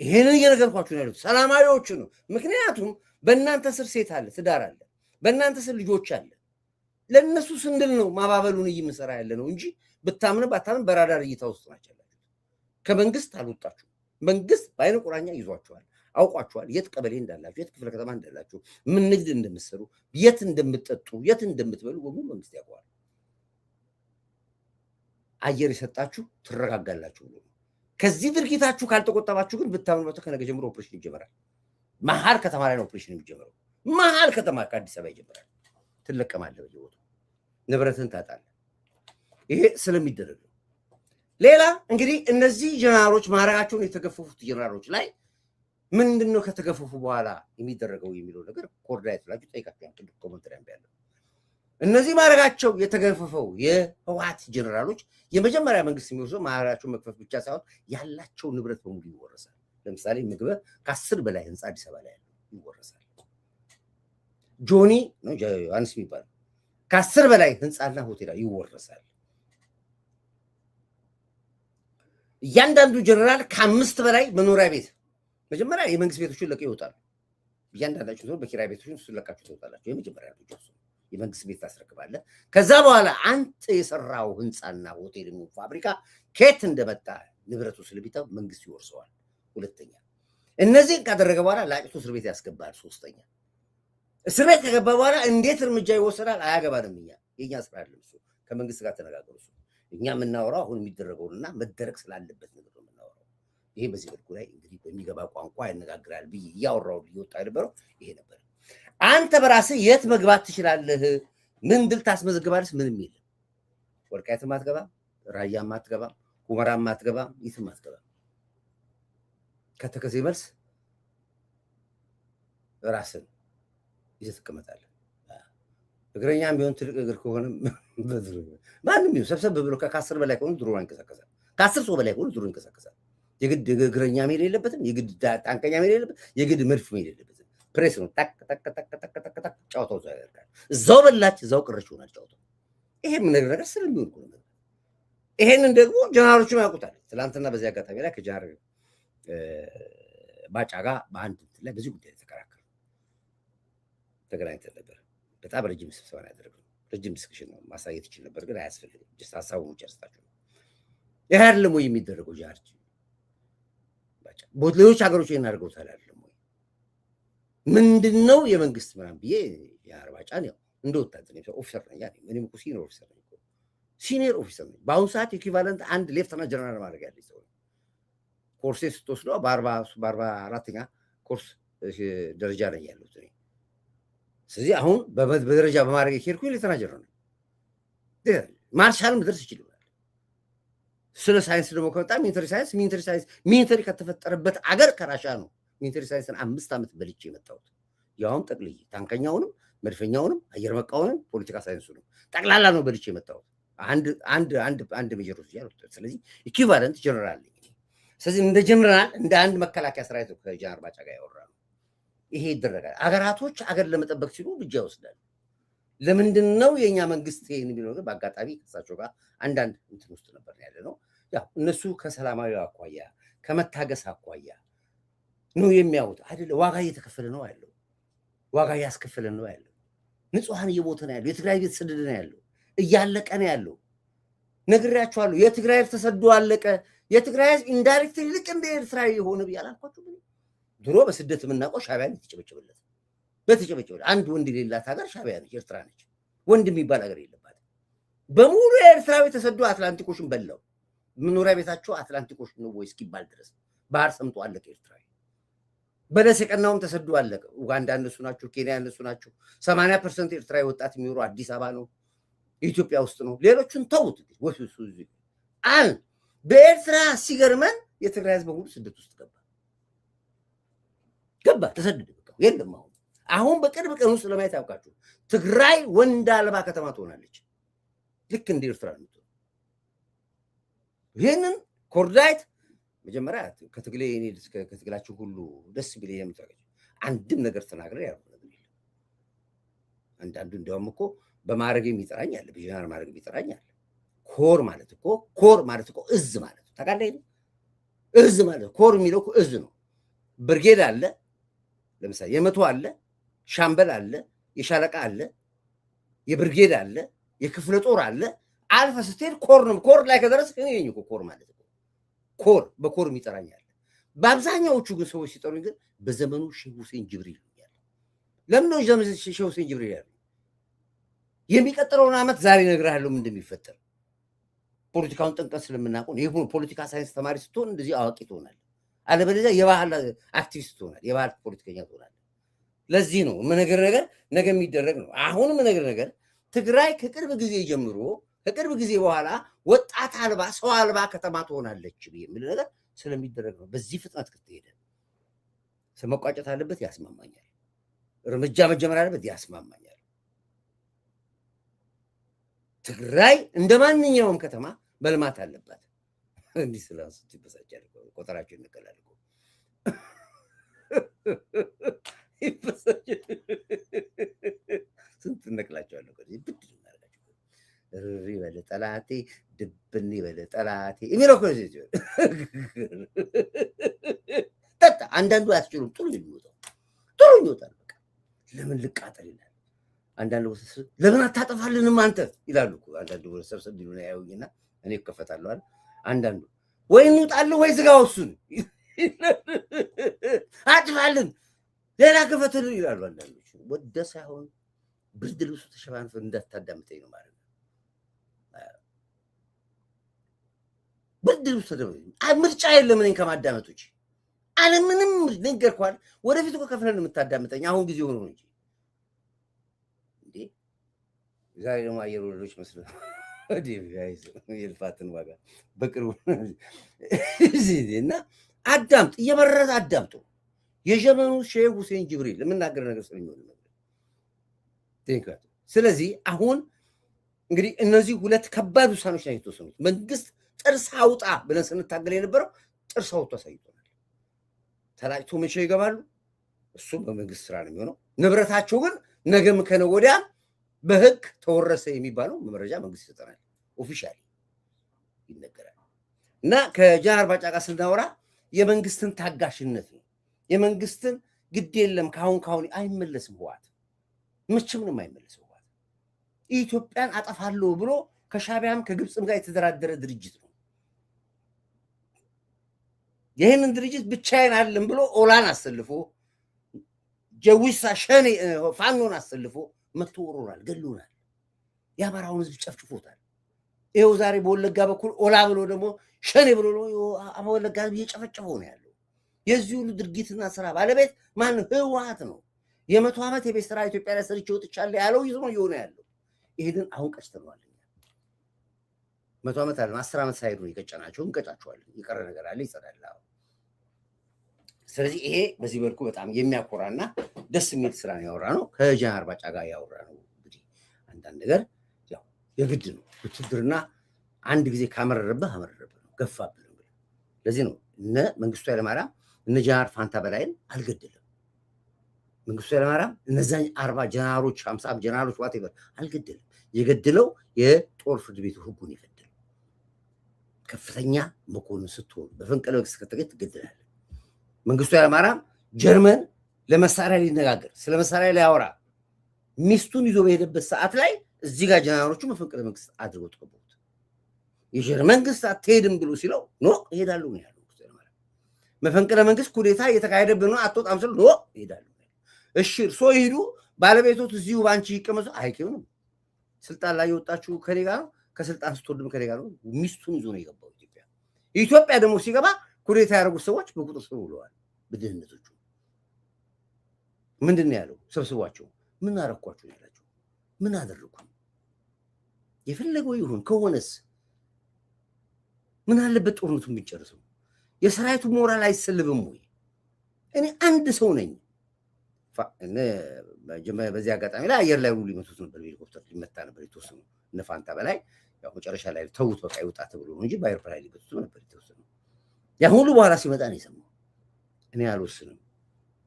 ይሄንን እየነገርኳችሁ ነው ያሉት ሰላማዊዎቹ ነው። ምክንያቱም በእናንተ ስር ሴት አለ፣ ትዳር አለ፣ በእናንተ ስር ልጆች አለ። ለእነሱ ስንድል ነው ማባበሉን እየምሰራ ያለ ነው እንጂ ብታምን ባታምን በራዳር እይታ ውስጥ ናቸው። ከመንግስት አልወጣችሁ። መንግስት በአይነ ቁራኛ ይዟችኋል፣ አውቋችኋል። የት ቀበሌ እንዳላችሁ፣ የት ክፍለ ከተማ እንዳላችሁ፣ ምን ንግድ እንደምትሰሩ፣ የት እንደምትጠጡ፣ የት እንደምትበሉ በሙሉ መንግስት ያውቀዋል። አየር የሰጣችሁ ትረጋጋላችሁ ብሎ ከዚህ ድርጊታችሁ ካልተቆጠባችሁ ግን ብታምኑበት ከነገ ጀምሮ ኦፕሬሽን ይጀምራል። መሀል ከተማ ላይ ነው ኦፕሬሽን የሚጀምረው። መሀል ከተማ ከአዲስ አበባ ይጀምራል። ትለቀማለህ፣ በየቦታው ንብረትን ታጣለህ። ይሄ ስለሚደረግ ነው። ሌላ እንግዲህ እነዚህ ጀነራሎች ማዕረጋቸውን የተገፈፉት ጀነራሎች ላይ ምንድነው ከተገፈፉ በኋላ የሚደረገው የሚለው ነገር ኮርዳይት ላይ ጠይቃችሁ ትልቅ ኮሜንተሪ ያለው እነዚህ ማዕረጋቸው የተገፈፈው የህወሓት ጀነራሎች የመጀመሪያ መንግስት የሚወስደው ማዕረጋቸው መክፈፍ ብቻ ሳይሆን ያላቸው ንብረት በሙሉ ይወረሳል። ለምሳሌ ምግበ ከ10 በላይ ህንፃ አዲስ አበባ ላይ ይወረሳል። ጆኒ ነው ዮሐንስ የሚባለው ከ10 በላይ ህንፃና ሆቴል ይወረሳል። እያንዳንዱ ጀነራል ከ5 በላይ መኖሪያ ቤት መጀመሪያ የመንግስት ቤቶችን ለቀው ይወጣሉ። እያንዳንዳችሁ ሰው በኪራይ ቤቶችን ስለቃችሁ ትወጣላችሁ። የመጀመሪያ ልጅ የመንግስት ቤት ታስረክባለህ። ከዛ በኋላ አንተ የሰራው ህንፃና ሆቴል ፋብሪካ ከየት እንደመጣ ንብረቱ ስለሚታወቅ መንግስት ይወርሰዋል። ሁለተኛ እነዚህ ካደረገ በኋላ ላጭቶ እስር ቤት ያስገባል። ሶስተኛ እስር ቤት ከገባ በኋላ እንዴት እርምጃ ይወሰዳል አያገባንም። የኛ ስራ አይደለም እሱ። ከመንግስት ጋር ተነጋገሩ። እሱ እኛ የምናወራው አሁን የሚደረገውና መደረግ ስላለበት ነገር ነው የምናወራው። ይሄ በዚህ መልኩ ላይ እንግዲህ በሚገባ ቋንቋ ያነጋግራል ብዬ እያወራው እየወጣ የነበረው ይሄ ነበር። አንተ በራስህ የት መግባት ትችላለህ? ምን ድል ታስመዘግባለህ? ምንም የለም። ወልቃይትም አትገባም፣ ራያም አትገባም፣ ሁመራም አትገባም፣ የትም አትገባም። ከተከዜ መልስ ራስን ይዘህ ትቀመጣለህ። እግረኛም ቢሆን ትልቅ እግር ከሆነ ማንም ቢሆን ሰብሰብ ብሎ ከ10 በላይ ከሆኑ ድሮ ይንቀሳቀሳል። ከ10 ሰው በላይ ከሆኑ ድሮ ይንቀሳቀሳል። የግድ እግረኛ መሄድ የለበትም፣ የግድ ታንከኛ መሄድ የለበትም፣ የግድ መድፍ መሄድ የለበትም። ፕሬስ ነው። ታክ ታክ ታክ ታክ ታክ ታክ ጫውታው እዛው ያደርጋል። እዛው በላች እዛው ቅረች ሆናል ጫውታው። ይሄ ምን ነገር ስለሚሆን ነው። ይሄንን ደግሞ ጀነራሎቹም ያውቁታል። ትናንትና በዚህ አጋጣሚ ላይ ከጀነራል ባጫ ጋር በአንድ ላይ በዚህ ጉዳይ ተገናኝተን ነበር። በጣም ረጅም ስብሰባ ያደረግነው ረጅም ዲስክሽን ነው። ማሳየት ይችል ነበር ግን አያስፈልግም። ጀስት ሀሳቡን ጨርሳችሁ ነው። ይሄ አይደለም ወይ የሚደረገው? ጃርጅ ባጫ ሌሎች ሀገሮች ይሄን አድርገውታል አይደለም ወይ? ምንድነው የመንግስት ምናምን ብዬ የአርባጫን ያው እንደወጣት ነው ኦፊሰር ነኝ ያኔ ምንም እኮ ሲኒየር ኦፊሰር ነኝ እኮ ሲኒየር ኦፊሰር ነኝ። በአሁኑ ሰዓት ኢኩቫለንት አንድ ሌፍተናንት ጀነራል ማድረግ ያለኝ ሰው ኮርሴን ስትወስደው በ44ኛ ኮርስ ደረጃ ላይ ያለሁት እኔ። ስለዚህ አሁን በደረጃ በማድረግ ሄድኩኝ ሌተና ጀነራል ነኝ። ማርሻልም ልደርስ ይችል ይሆናል። ስለ ሳይንስ ደግሞ ከመጣ ሚሊተሪ ከተፈጠረበት አገር ከራሻ ነው። ሚሊተሪ ሳይንስን 5 ዓመት በልቼ የመጣሁት ያውም ጠቅልዬ ታንከኛውንም መድፈኛውንም አየር መቃወንም ፖለቲካ ሳይንሱንም ጠቅላላ ነው በልቼ የመጣሁት። አንድ ሜጀር ውስጥ ያለው። ስለዚህ ኢኩቫለንት ጀነራል ነኝ። ስለዚህ እንደ ጀነራል እንደ አንድ መከላከያ ሰራዊት ከጀነራል ባጫ ጋር ያወራነው ይሄ ይደረጋል። አገራቶች አገር ለመጠበቅ ሲሉ እርምጃ ይወስዳሉ። ለምንድን ነው የኛ መንግስት ይሄን የሚለው? በአጋጣሚ ከሳቸው ጋር አንዳንድ እንትን ውስጥ ነበር ያለ ነው። ያው እነሱ ከሰላማዊ አኳያ ከመታገስ አኳያ ነው የሚያዩት አይደለ? ዋጋ እየተከፈለ ነው ያለው። ዋጋ እያስከፈለ ነው ያለው። ንጹሃን እየሞተ ነው ያለው። የትግራይ ቤት ተሰደደ ነው ያለው። እያለቀ ነው ያለው። ነግሬያቸዋለሁ። የትግራይ ተሰዶ አለቀ። የትግራይ ኢንዳይሬክትሊ ልክ እንደ ኤርትራዊ የሆነ ብያላልኳችሁ። ድሮ በስደት የምናውቀው ሻዕቢያን የተጨበጨበለት በተጨበጨበለት አንድ ወንድ የሌላት ሀገር ሻዕቢያ ነች፣ ኤርትራ ነች። ወንድ የሚባል ሀገር የለባትም። በሙሉ ኤርትራዊ ተሰዶ አትላንቲኮሽን በላው። መኖሪያ ቤታቸው አትላንቲኮሽን ነው ወይ እስኪባል ድረስ ባህር ሰምጦ አለቀ ኤርትራዊ። በደስ የቀናውም ተሰዶ አለቀ። ኡጋንዳ እነሱ ናቸው፣ ኬንያ እነሱ ናቸው። 80% ኤርትራዊ ወጣት የሚኖሩ አዲስ አበባ ነው፣ ኢትዮጵያ ውስጥ ነው። ሌሎቹን ተውት። ወስሱ በኤርትራ ሲገርመን የትግራይ ህዝብ በሙሉ ስደት ውስጥ ገባ ተሰደደ። የለም አሁን በቅርብ ቀን ውስጥ ለማየት ያውቃችሁ ትግራይ ወንድ አልባ ከተማ ትሆናለች። ልክ እንደ ኤርትራ ነው። ይህንን ኮርዳይት መጀመሪያ ከትግላችሁ ሁሉ ደስ ቢል የምታገኙ አንድም ነገር ተናግረ ያለው ነገር የለም። አንዳንዱ እንዲያውም እኮ በማድረግ የሚጠራኝ አለ፣ በጀነራል ማድረግ የሚጠራኝ አለ። ኮር ማለት እኮ እዝ ማለት ነው። ታውቃለህ? እዝ ማለት ኮር የሚለው እኮ እዝ ነው። ብርጌድ አለ፣ ለምሳሌ የመቶ አለ፣ ሻምበል አለ፣ የሻለቃ አለ፣ የብርጌድ አለ፣ የክፍለ ጦር አለ። አልፈ ስትሄድ ኮር ነው። ኮር ላይ ከደረስክ እኔ ነኝ እኮ ኮር ማለት ነው። ኮር በኮር የሚጠራኝ አለ። በአብዛኛዎቹ ግን ሰዎች ሲጠሩኝ ግን በዘመኑ ሼህ ሁሴን ጅብሪል ይላል። ለምን ነው ሼህ ሁሴን ጅብሪል ያለው? የሚቀጥለውን ዓመት ዛሬ እነግርሃለሁ ምን እንደሚፈጠር። ፖለቲካውን ጠንቀን ስለምናውቀው ይሄ ፖለቲካ ሳይንስ ተማሪ ስትሆን እንደዚህ አዋቂ ትሆናለህ። አለበለዚያ የባህል አክቲቪስት ትሆናለህ፣ የባህል ፖለቲከኛ ትሆናለህ። ለዚህ ነው ነገር ነገ የሚደረግ ነው። አሁንም ነገር ትግራይ ከቅርብ ጊዜ በኋላ ወጣት አልባ ሰው አልባ ከተማ ትሆናለች የሚል ነገር ስለሚደረግ ነው። በዚህ ፍጥነት ከተሄደ መቋጨት አለበት፣ ያስማማኛል። እርምጃ መጀመር አለበት፣ ያስማማኛል። ትግራይ እንደ ማንኛውም ከተማ መልማት አለባት። እንዲህ ስላንሱት ይበሳጫል። ቆጠራቸው እንቀላል እኮ ስንት እነቅላቸዋለሁ። ብድር እናደርጋቸው እሪ በለ ጠላቴ ድብን በለ ጠላቴ የሚለው እኮ ጠጣ። አንዳንዱ አያስችሉም። ጥሩ ይወጣል። በቃ ለምን ልቃጠል ይላል። አንዳንድ ቦታ ለምን አታጠፋልንም አንተ ይላሉ እኮ። አንዳንዱ ቦታ ሰብሰብ ቢሉና ያዩኝና እኔ እከፈታለሁ አይደል። አንዳንዱ ወይ እንውጣለን ወይ ዝጋው እሱን አጥፋልን ሌላ ክፈትል ይላሉ አንዳንዶች። ወደ ሳይሆን ብርድ ልብሱ ተሸፋንፈ እንዳታዳምጠኝ ነው ማለት ነው። ብርድ ልብሱ ምርጫ የለም እኔን ከማዳመጥ ውጭ አለምንም ነገርኳል። ወደፊት እኮ ከፍለን የምታዳምጠኝ አሁን ጊዜ ሆኖ እንጂ እንዴ ዛሬ ደግሞ አየር ወለዶች መስሎ የልፋትን ዋጋ በቅርቡ እና አዳምጥ፣ እየመረረ አዳምጡ። የጀመኑ ሼህ ሁሴን ጅብሪል የምናገር ነገር ስለሚሆን ስለዚህ አሁን እንግዲህ እነዚህ ሁለት ከባድ ውሳኔዎች ላይ የተወሰኑት መንግስት ጥርስ አውጣ ብለን ስንታገል የነበረው ጥርስ አውጥቶ አሳይቶናል። ተላጭቶ መቼ ይገባሉ? እሱም በመንግስት ስራ ነው የሚሆነው። ንብረታቸው ግን ነገም ከነገ ወዲያ በህግ ተወረሰ የሚባለው መረጃ መንግስት ይሰጠናል። ኦፊሻሊ ይነገራል። እና ከጀነራል ባጫ ጋር ስናወራ የመንግስትን ታጋሽነት ነው የመንግስትን ግድ የለም ካሁን አይመለስም። ህወሓት መቼም አይመለስም። ህወሓት ኢትዮጵያን አጠፋለሁ ብሎ ከሻቢያም ከግብፅም ጋር የተደራደረ ድርጅት ነው። ይህንን ድርጅት ብቻዬን አለም ብሎ ኦላን አሰልፎ ጀዊሳ ሸኔ ፋኖን አሰልፎ መጥቶ ወሮናል፣ ገሎናል። የአማራውን ህዝብ ጨፍጭፎታል። ይኸው ዛሬ በወለጋ በኩል ኦላ ብሎ ደግሞ ሸኔ ብሎ ወለጋ ህዝብ እየጨፈጨፈው ነው ያለው። የዚህ ሁሉ ድርጊትና ስራ ባለቤት ማን? ህወሓት ነው። የ100 ዓመት የቤት ስራ ኢትዮጵያ ላይ ሰርቼ ወጥቻለሁ ያለው ይዞ ነው እየሆነ ያለው። ይሄንን አሁን ቀጭተነዋል። 100 ዓመት አለ 10 ዓመት ሳይሄዱ የቀጨናቸው እንቀጫቸዋለን። የቀረ ነገር አለ ይጸዳል። ስለዚህ ይሄ በዚህ መልኩ በጣም የሚያኮራና ደስ የሚል ስራ ነው ያወራ ነው። ከጀነራል ባጫ ጋር ያወራ ነው። እንግዲህ አንዳንድ ነገር ያው የግድ ነው። ውትድርና አንድ ጊዜ ካመረረብህ አመረረብህ ነው፣ ገፋብህ ነው። ለዚህ ነው እነ መንግስቱ ኃይለማርያም እነ ጀነራል ፋንታ በላይን አልገደለም። መንግስቱ ኃይለማርያም እነዛን 40 ጀነራሎች 50 ጀነራሎች ዋቴቨር አልገደለም። የገደለው የጦር ፍርድ ቤቱ ህጉን የገደለው ከፍተኛ መኮንን ስትሆን በፈንቅለ መንግስት ከተገኘ ትገደላለህ። መንግስቱ ኃይለማርያም ጀርመን ለመሳሪያ ሊነጋገር ስለ መሳሪያ ሊያወራ ሚስቱን ይዞ በሄደበት ሰዓት ላይ እዚህ ጋር ጀነራሎቹ መፈንቅለ መንግስት አድርገው ተቀበሉት። የጀርመን መንግስት አትሄድም ብሎ ሲለው ኖ እሄዳለሁ ነው ያለው። መፈንቅለ መንግስት ኩዴታ እየተካሄደብን ነው አትወጣም ስለው ኖ እሄዳለሁ። እሺ እርስዎ ይሄዱ፣ ባለቤቶት እዚሁ ባንቺ ይቀመጡ። አይኬውንም ስልጣን ላይ የወጣችሁ ከኔ ጋር ነው፣ ከስልጣን ስትወርድም ከኔ ጋር ነው። ሚስቱን ይዞ ነው የገባው ኢትዮጵያ። ኢትዮጵያ ደግሞ ሲገባ ኩዴታ ያደረጉት ሰዎች በቁጥር ስር ውለዋል። በድህነቶቹ ምንድን ነው ያለው? ሰብስቧቸው ምን አረኳችሁ ነው ያላቸው። ምን አደረኩ? የፈለገው ይሁን ከሆነስ ምን አለበት ጦርነቱን ቢጨርሰው? የሰራዊቱ ሞራል አይሰልብም ወይ? እኔ አንድ ሰው ነኝ። በዚህ አጋጣሚ ላይ አየር ላይ ሁሉ ሊመቱት ነበር፣ ሄሊኮፕተር ሊመታ ነበር የተወሰኑ እነ ፋንታ በላይ ያው መጨረሻ ላይ ተውት በቃ ይውጣ ተብሎ ነው እንጂ በአይሮፕላን ሊመቱት ነበር የተወሰኑ። ያ ሁሉ በኋላ ሲመጣ ነው የሰማው። እኔ አልወስንም፣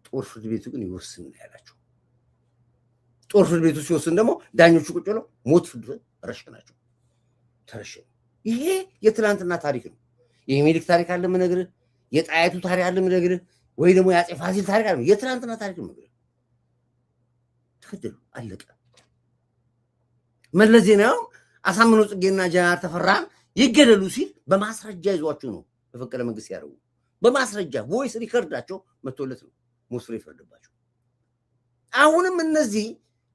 ጦር ፍርድ ቤቱ ግን ይወስን ነው ያላቸው። ጦር ፍርድ ቤቱ ሲወስን ደግሞ ዳኞቹ ቁጭ ብለው ሞት ፍርድ ረሸናቸው፣ ተረሸኑ። ይሄ የትናንትና ታሪክ ነው። የሚኒልክ ታሪክ አለ የምነግርህ፣ የጣይቱ ታሪክ አለ የምነግርህ፣ ወይ ደግሞ የአፄ ፋሲል ታሪክ አለ። የትናንትና ታሪክ ነው የምነግርህ። ተገደሉ፣ አለቀ። መለስ ዜናዊ አሳምነው ጽጌና ጀነራል ተፈራን ይገደሉ ሲል በማስረጃ ይዟቸው ነው በፈንቅለ መንግስት ያደረጉ። በማስረጃ ቮይስ ሪከርዳቸው መቶለት ነው ሞስፍሬ ይፈርድባቸው። አሁንም እነዚህ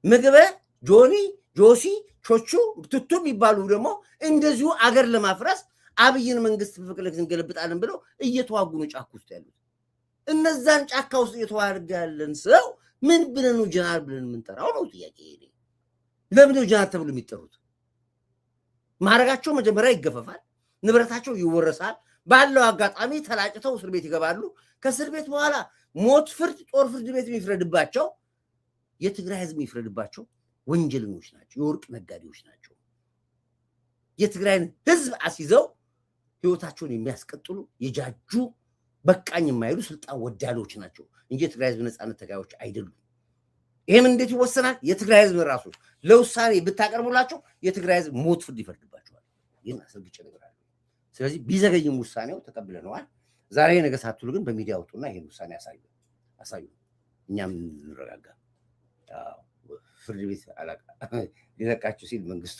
ምግበ ጆኒ ጆሲ ቾቹ ትቱ የሚባሉ ደግሞ እንደዚሁ አገር ለማፍረስ አብይን መንግስት በፈንቅለ መንግስት እንገለብጣለን ብለው እየተዋጉ ነው ጫካ ውስጥ ያሉት። እነዛን ጫካ ውስጥ እየተዋጋ ያለን ሰው ምን ብለን ነው ጀነራል ብለን የምንጠራው ነው ጥያቄ። ይሄ ለምን ነው ጀነራል ተብሎ የሚጠሩት? ማዕረጋቸው መጀመሪያ ይገፈፋል፣ ንብረታቸው ይወረሳል። ባለው አጋጣሚ ተላጭተው እስር ቤት ይገባሉ። ከእስር ቤት በኋላ ሞት ፍርድ ጦር ፍርድ ቤት የሚፈረድባቸው የትግራይ ህዝብ የሚፈረድባቸው ወንጀለኞች ናቸው፣ የወርቅ ነጋዴዎች ናቸው። የትግራይን ህዝብ አስይዘው ህይወታቸውን የሚያስቀጥሉ የጃጁ በቃኝ የማይሉ ስልጣን ወዳዶች ናቸው እንጂ የትግራይ ህዝብ ነፃነት ተጋዮች አይደሉም። ይሄም እንዴት ይወሰናል? የትግራይ ህዝብ ራሱ ለውሳኔ ብታቀርቡላቸው የትግራይ ህዝብ ሞት ፍርድ ይፈርድባቸዋል። ይህን አስረግጬ እነግራለሁ። ስለዚህ ቢዘገይም ውሳኔው ተቀብለነዋል። ዛሬ ነገ ሳትሉ ግን በሚዲያ አውጡና ይሄን ውሳኔ አሳዩ፣ እኛም እንረጋጋ። ፍርድ ቤት ሊለቃቸው ሲል መንግስቱ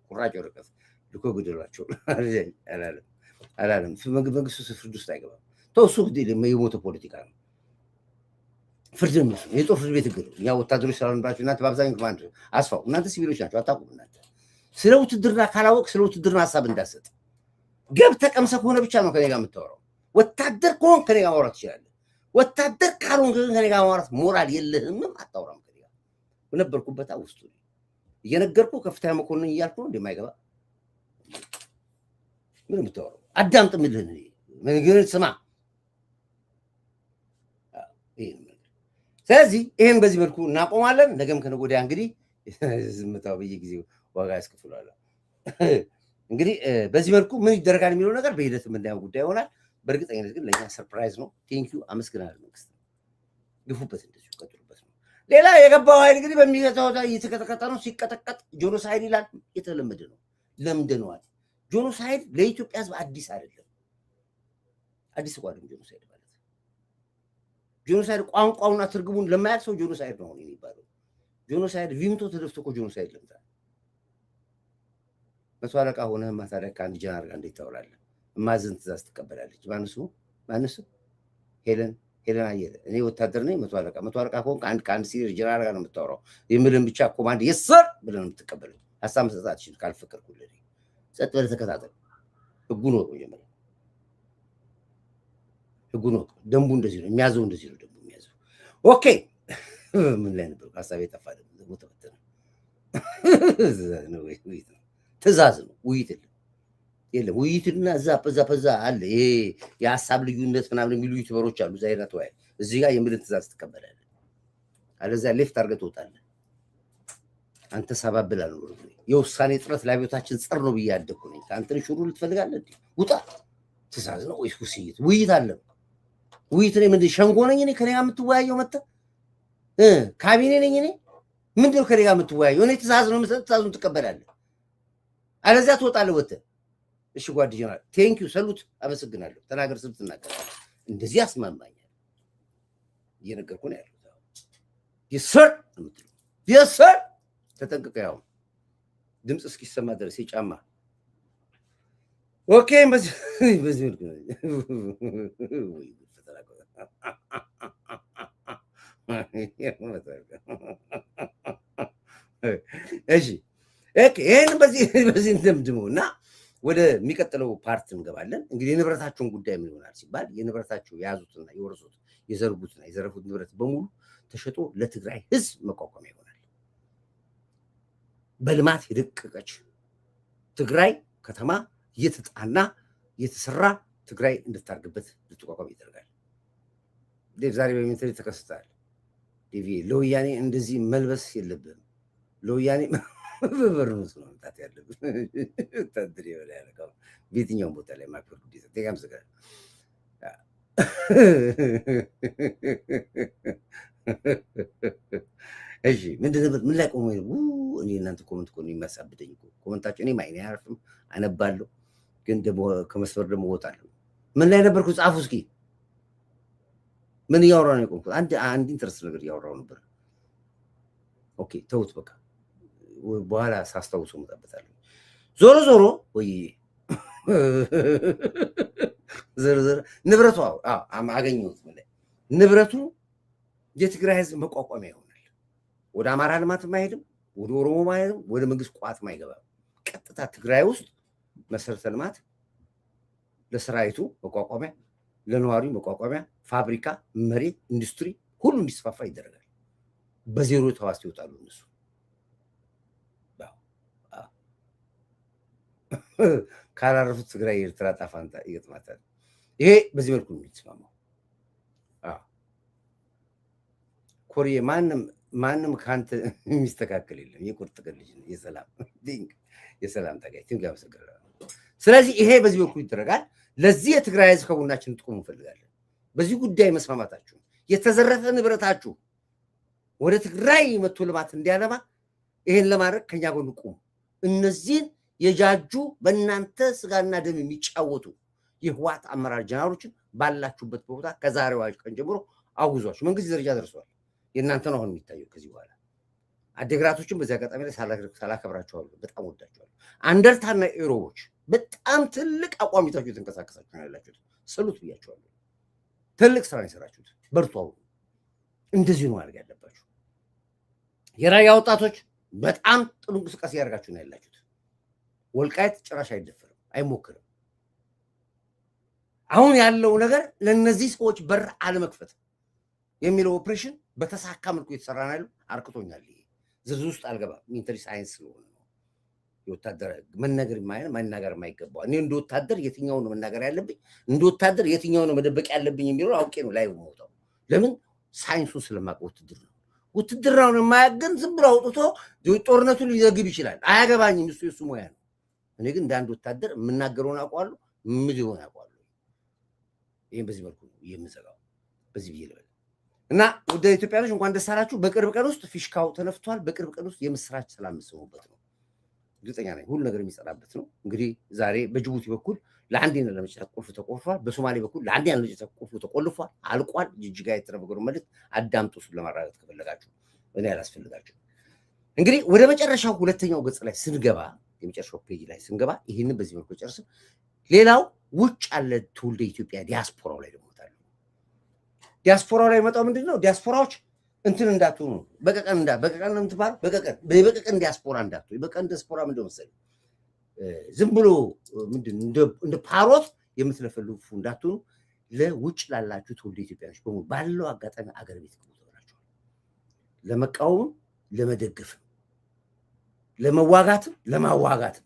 ቁራጭ ወረቀት ልኮ ገደሏቸው አላለም። መንግስቱ ፍርድ ውስጥ አይገባም። ተው እሱ የሞተ ፖለቲካ ነው። ፍርድ ነው የጦር ፍርድ ቤት ግን ያ ወታደሮች ስላልሆንባቸው እናንተ በአብዛኛው ኮማንድ አስፋው እናንተ ሲቪሎች ናቸው አታውቁም። እናንተ ስለ ውትድርና ካላወቅ ስለ ውትድርና ሀሳብ እንዳሰጥ ገብተህ ቀምሰህ ከሆነ ብቻ ነው ከኔ ጋር የምታወራው። ወታደር ከሆንክ ከኔ ጋር ማውራት ትችላለህ። ወታደር ካልሆንክ ግን ከኔ ጋር ማውራት ሞራል የለህም፣ አታወራም ከኔ ጋር። በነበርኩበት ውስጡ እየነገርኩ ከፍተኛ መኮንን እያልኩ ነው እንደማይገባ ምን የምታወራው? አዳምጥ የምልህን ግን ስማ። ስለዚህ ይሄን በዚህ መልኩ እናቆማለን። ነገም ከነገ ወዲያ እንግዲህ ዝምታው በየጊዜው ዋጋ ያስከፍላል። እንግዲህ በዚህ መልኩ ምን ይደረጋል የሚለው ነገር በሂደት የምናየው ጉዳይ ይሆናል። በእርግጠኝነት ግን ለእኛ ሰርፕራይዝ ነው። ቴንኪዩ አመስግናለሁ። መንግስት ግፉበት፣ እንደዚሁ ቀጥሉበት ነው። ሌላ የገባው ኃይል እንግዲህ በሚገታው እየተቀጠቀጠ ነው። ሲቀጠቀጥ ጆኖሳይድ ይላል። የተለመደ ነው፣ ለምደነዋል። ጆኖሳይድ ለኢትዮጵያ ሕዝብ አዲስ አይደለም። አዲስ ቋንም ጆኖሳይድ ማለት ጆኖሳይድ ቋንቋውና ትርጉሙን ለማያውቅ ሰው ጆኖሳይድ ነው የሚባለው። ጆኖሳይድ ቪምቶ ተደፍቶ እኮ ጆኖሳይድ ለምታል። መቶ አለቃ ሆነህ ማታለቅ ከአንድ ጀነራል ጋር እንዴት ታወራለህ? እማዝን ትእዛዝ ትቀበላለች። ማንሱ ሄለን አየለ። እኔ ወታደር ነኝ፣ መቶ አለቃ ከሆንክ ከአንድ ሲኒየር ጀነራል ጋር ነው የምታወራው። የምልህን ብቻ ኮማንድ የሰር ብለህ ነው የምትቀበለው። ሀሳብ መስጠት አትችልም ካልፈቀድኩልህ። ጸጥ ብለህ ተከታተል። ህጉን ወቅ መጀመሪያ ህጉን ወቅ። ደንቡ እንደዚህ ነው የሚያዘው፣ እንደዚህ ነው ደንቡ የሚያዘው። ኦኬ ምን ላይ ነበር? ሀሳብ የጠፋ ደግሞ ተበተነ። ትእዛዝ ነው፣ ውይይት የለም። ውይይትና እዛ በዛ አለ። ይሄ የሀሳብ ልዩነት ምናምን የሚሉ ዩቲዩበሮች አሉ። እዛ አይነት ወይ እዚህ ጋር የምልን ትእዛዝ ትቀበላለህ፣ አለዚያ ሌፍት አድርገህ ትወጣለህ። አንተ ሰባብላ ነው የውሳኔ ጥረት ለአብዮታችን ጸር ነው ብዬ ያደኩ ነኝ። ከአንተን ሹሩ ልትፈልጋለህ እንዴ? ውጣ። ትእዛዝ ነው ወይስ ውይይት? ውይይት አለ። ውይይት ነኝ ምንድን ሸንጎ ነኝ እኔ ከኔ ጋር የምትወያየው? መጣ ካቢኔ ነኝ እኔ? ምንድን ነው ከኔ ጋር የምትወያየው? እኔ ትእዛዝ ነው የምሰጥ፣ ትእዛዙን ትቀበላለህ፣ አለዚያ ትወጣለህ ወጥተህ። እሺ ጓደኛ ቴንክ ዩ ሰሉት፣ አመሰግናለሁ። ተናገር ስል ትናገራለህ። እንደዚህ ያስማማኛል። እየነገርኩ ነው ያለው። የሰር የሰር ተጠንቅቀ፣ ያው ድምፅ እስኪሰማ ድረስ የጫማ ኦኬ። በዚህ እሺ ይህን በዚህ እንደምድመው እና ወደሚቀጥለው ፓርት እንገባለን። እንግዲህ የንብረታቸውን ጉዳይ ምን ይሆናል ሲባል የንብረታቸው የያዙትና የወረሱት የዘርጉትና የዘረፉት ንብረት በሙሉ ተሸጦ ለትግራይ ህዝብ መቋቋሚያ ይሆናል። በልማት የደቀቀች ትግራይ ከተማ እየተጣና እየተሰራ ትግራይ እንድታርግበት ልትቋቋም ይደረጋል። ዛሬ በሚኒስትሪ ተከስቷል። ለወያኔ እንደዚህ መልበስ የለብህም። ለወያኔ በበርኖስ ነው መምጣት ያለብህ። ወታደር የበላ ያለቃው በየትኛውም ቦታ ላይ ማክበር ግዴታ ቴጋም ስጋ እሺ ምንድን ነበር? ምን ላይ ቆሞ እኔ እናንተ ኮመንት እኮ ነው የሚያሳብደኝ እኮ ኮመንታቸው። እኔ ማይኔ አያርፍም፣ አነባለሁ፣ ግን ደግሞ ከመስመር ደግሞ እወጣለሁ። ምን ላይ ነበርኩ? ጻፉ እስኪ። ምን እያወራሁ ነው የቆምኩት? አንድ ኢንተረስት ነገር እያወራሁ ነበር። ኦኬ ተውት በቃ፣ በኋላ ሳስታውሰው እመጣበታለሁ። ዞሮ ዞሮ ወይ ዝርዝር ንብረቱ አገኘሁት። ንብረቱ የትግራይ ህዝብ መቋቋሚያ ይሆናል። ወደ አማራ ልማትም አይሄድም፣ ወደ ኦሮሞ አይሄድም፣ ወደ መንግስት ቋትም አይገባም። ቀጥታ ትግራይ ውስጥ መሰረተ ልማት ለሰራዊቱ መቋቋሚያ፣ ለነዋሪው መቋቋሚያ፣ ፋብሪካ፣ መሬት፣ ኢንዱስትሪ ሁሉ እንዲስፋፋ ይደረጋል። በዜሮ ተዋስ ይወጣሉ እነሱ። ካላረፉት ትግራይ የኤርትራ ዕጣ ፈንታ ይገጥማታል። ይሄ በዚህ መልኩ ነው የሚስማማው። ኮሪዬ ማንም ከአንተ የሚስተካከል የለም። የቁርጥ ቀን ልጅ የሰላም ታጋይ ትንጋ መሰገራ። ስለዚህ ይሄ በዚህ በኩል ይደረጋል። ለዚህ የትግራይ ህዝብ ከቡናችን ጥቁም እንፈልጋለን። በዚህ ጉዳይ መስማማታችሁ፣ የተዘረፈ ንብረታችሁ ወደ ትግራይ መጥቶ ልማት እንዲያለማ ይሄን ለማድረግ ከኛ ጎን ቁሙ። እነዚህን የጃጁ በእናንተ ስጋና ደም የሚጫወቱ የህወሓት አመራር ጀነራሎችን ባላችሁበት ቦታ ከዛሬዋ ቀን ጀምሮ አውዟቸው። መንግስት ደረጃ ደርሷል። የእናንተ ነው አሁን የሚታየው። ከዚህ በኋላ አደግራቶችን በዚህ አጋጣሚ ላይ ሳላከብራቸዋለሁ፣ በጣም ወዳቸዋለሁ። አንደርታና ኤሮቦች በጣም ትልቅ አቋም ይዛችሁ የተንቀሳቀሳችሁ ነው ያላችሁት። ሰሉት ብያቸዋለሁ። ትልቅ ስራ ነው የሰራችሁት። በርቱ። አሁን እንደዚህ ነው ማድረግ ያለባችሁ። የራያ ወጣቶች በጣም ጥሩ እንቅስቃሴ ያደርጋችሁ ነው ያላችሁት። ወልቃይት ጭራሽ አይደፈርም፣ አይሞክርም። አሁን ያለው ነገር ለነዚህ ሰዎች በር አለመክፈት የሚለው ኦፕሬሽን በተሳካ መልኩ የተሰራ ነው ያለው። አርክቶኛል። ይሄ ዝርዝር ውስጥ አልገባም፣ ሚሊተሪ ሳይንስ ስለሆነ ነው። የወታደር መናገር የማይገባው እኔ እንደ ወታደር የትኛው ነው መናገር ያለብኝ፣ እንደ ወታደር የትኛው ነው መደበቅ ያለብኝ የሚለው አውቄ ነው ላይ የምወጣው። ለምን? ሳይንሱን ስለማውቅ። ውትድርናውን የማያገን ዝም ብሎ አውጥቶ ጦርነቱን ሊዘግብ ይችላል። አያገባኝም። እሱ ሙያ ነው። እኔ ግን እንደ አንድ ወታደር የምናገረውን አውቀዋለሁ፣ ምን ሊሆን አውቀዋለሁ። ይህም በዚህ መልኩ ነው የምዘጋው። በዚህ ብዬ ልበል እና ወደ ኢትዮጵያኖች እንኳን ደስ አላችሁ። በቅርብ ቀን ውስጥ ፊሽካው ተነፍቷል። በቅርብ ቀን ውስጥ የምስራች ሰላም የምትሰሙበት ነው። እርግጠኛ ነኝ ሁሉ ነገር የሚጸዳበት ነው። እንግዲህ ዛሬ በጅቡቲ በኩል ለአንዴና ለመጨረሻ ቁልፍ ተቆልፏል። በሶማሌ በኩል ለአንዴና ለመጨረሻ ቁልፍ ተቆልፏል፣ አልቋል። ጅጅጋ የተደረገው መልዕክት አዳምጡ። እሱን ለማረጋገጥ ከፈለጋችሁ እኔ አላስፈልጋችሁ። እንግዲህ ወደ መጨረሻው ሁለተኛው ገጽ ላይ ስንገባ፣ የመጨረሻው ፔጅ ላይ ስንገባ ይህንን በዚህ መልኩ ጨርስ። ሌላው ውጭ ያለ ትውልደ ኢትዮጵያ ዲያስፖራው ላይ ደግሞ ታሉ። ዲያስፖራው ላይ መጣው ምንድነው? ዲያስፖራዎች እንትን እንዳትሆኑ በቀቀን ነው የምትባሉ። በቀቀን ዲያስፖራ እንዳትሆኑ። በቀቀን ዲያስፖራ ምንድነው መሰለኝ ዝም ብሎ ምንድን እንደ ፓሮት የምትለፈልፉ እንዳትሆኑ። ለውጭ ላላችሁ ትውልደ ኢትዮጵያኖች በሙሉ ባለው አጋጣሚ አገር ቤት ግቡ ተብላችኋል። ለመቃወምም ለመደገፍም ለመዋጋትም ለማዋጋትም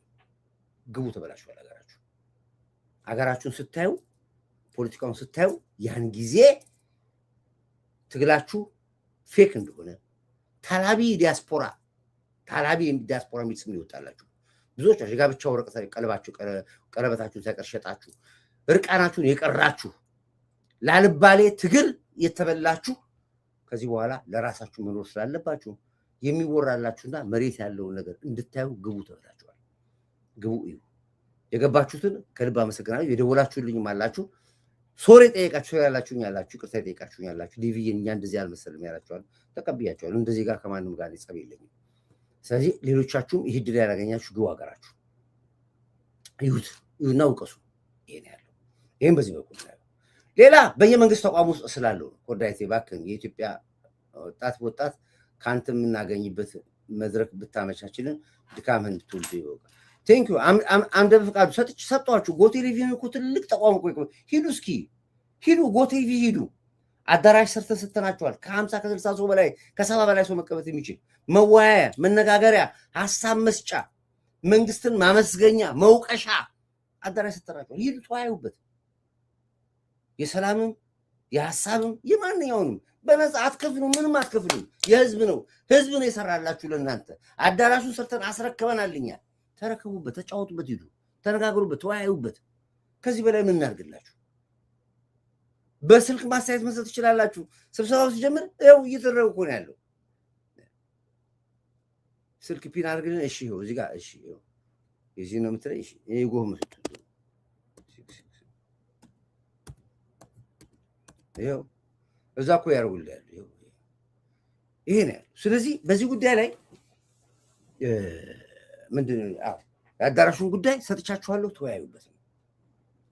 ግቡ ተብላችኋል። አገራችሁን ስታዩ ፖለቲካውን ስታዩ ያን ጊዜ ትግላችሁ ፌክ እንደሆነ ታላቢ ዲያስፖራ የሚል ስም ይወጣላችሁ። ብዙዎች የጋብቻ ወረቀት ቀለባችሁ ቀለበታችሁን ሳይቀር ሸጣችሁ እርቃናችሁን የቀራችሁ ላልባሌ ትግል የተበላችሁ ከዚህ በኋላ ለራሳችሁ መኖር ስላለባችሁ የሚወራላችሁና መሬት ያለውን ነገር እንድታዩ ግቡ ተብላችኋል። ግቡ እዩ። የገባችሁትን ከልብ አመሰግናለሁ። የደወላችሁልኝም አላችሁ፣ ሶሪ ጠየቃችሁ ያላችሁኝ ያላችሁ፣ ይቅርታ ጠየቃችሁኝ ያላችሁ፣ ዲቪ እኛ እንደዚህ አልመሰልም ያላችኋል፣ ተቀብያችኋል። እንደዚህ ጋር ከማንም ጋር ጸብ የለኝም። ስለዚህ ሌሎቻችሁም ይህ ድል ያላገኛችሁ ግቡ ሀገራችሁ ይሁትና ውቀሱ። ይሄን ያለው ይሄን በዚህ በኩል ነው። ሌላ በየመንግስት ተቋም ውስጥ ስላለው ኮዳይቴ ባክን የኢትዮጵያ ወጣት ካንተ የምናገኝበት መድረክ ብታመቻችልን ድካምህን እንድትወልድ ይወቃል። ቴንክ ዩ አምደ ፍቃዱ ሰጧችሁ። ጎቴሌቪዥን እኮ ትልቅ ተቋም እኮ ሂዱ፣ እስኪ ሂዱ፣ ጎቴሌቪ ሂዱ። አዳራሽ ሰርተን ስተናቸዋል። ከ50 ከ60 ሰው በላይ ከ70 በላይ ሰው መቀመጥ የሚችል መወያያ፣ መነጋገሪያ፣ ሀሳብ መስጫ፣ መንግስትን ማመስገኛ፣ መውቀሻ አዳራሽ ስተናቸዋል። ሂዱ፣ ተወያዩበት። የሰላምም የሀሳብም የማንኛውንም በነፃ አትከፍሉ፣ ምንም አትከፍሉ። የህዝብ ነው፣ ህዝብ ነው የሰራላችሁ ለእናንተ። አዳራሹን ሰርተን አስረክበናልኛል። ተረከቡበት፣ ተጫወቱበት፣ ሂዱ፣ ተነጋገሩበት፣ ተወያዩበት። ከዚህ በላይ ምን እናድርግላችሁ? በስልክ ማስተያየት መስጠት ትችላላችሁ። ስብሰባው ሲጀምር ይኸው እየተደረገ እኮ ነው ያለው። ስልክ ፒን አድርግልን። እሺ ይኸው እዚህ ጋር እሺ ይኸው እዚህ ነው የምትለኝ። እሺ ይሄ ጎህ መስጠት ይኸው እዛ እኮ ያደርጉልሃል። ይሄ ነው ያለው። ስለዚህ በዚህ ጉዳይ ላይ ምንድን ነው የአዳራሹን ጉዳይ ሰጥቻችኋለሁ፣ ተወያዩበት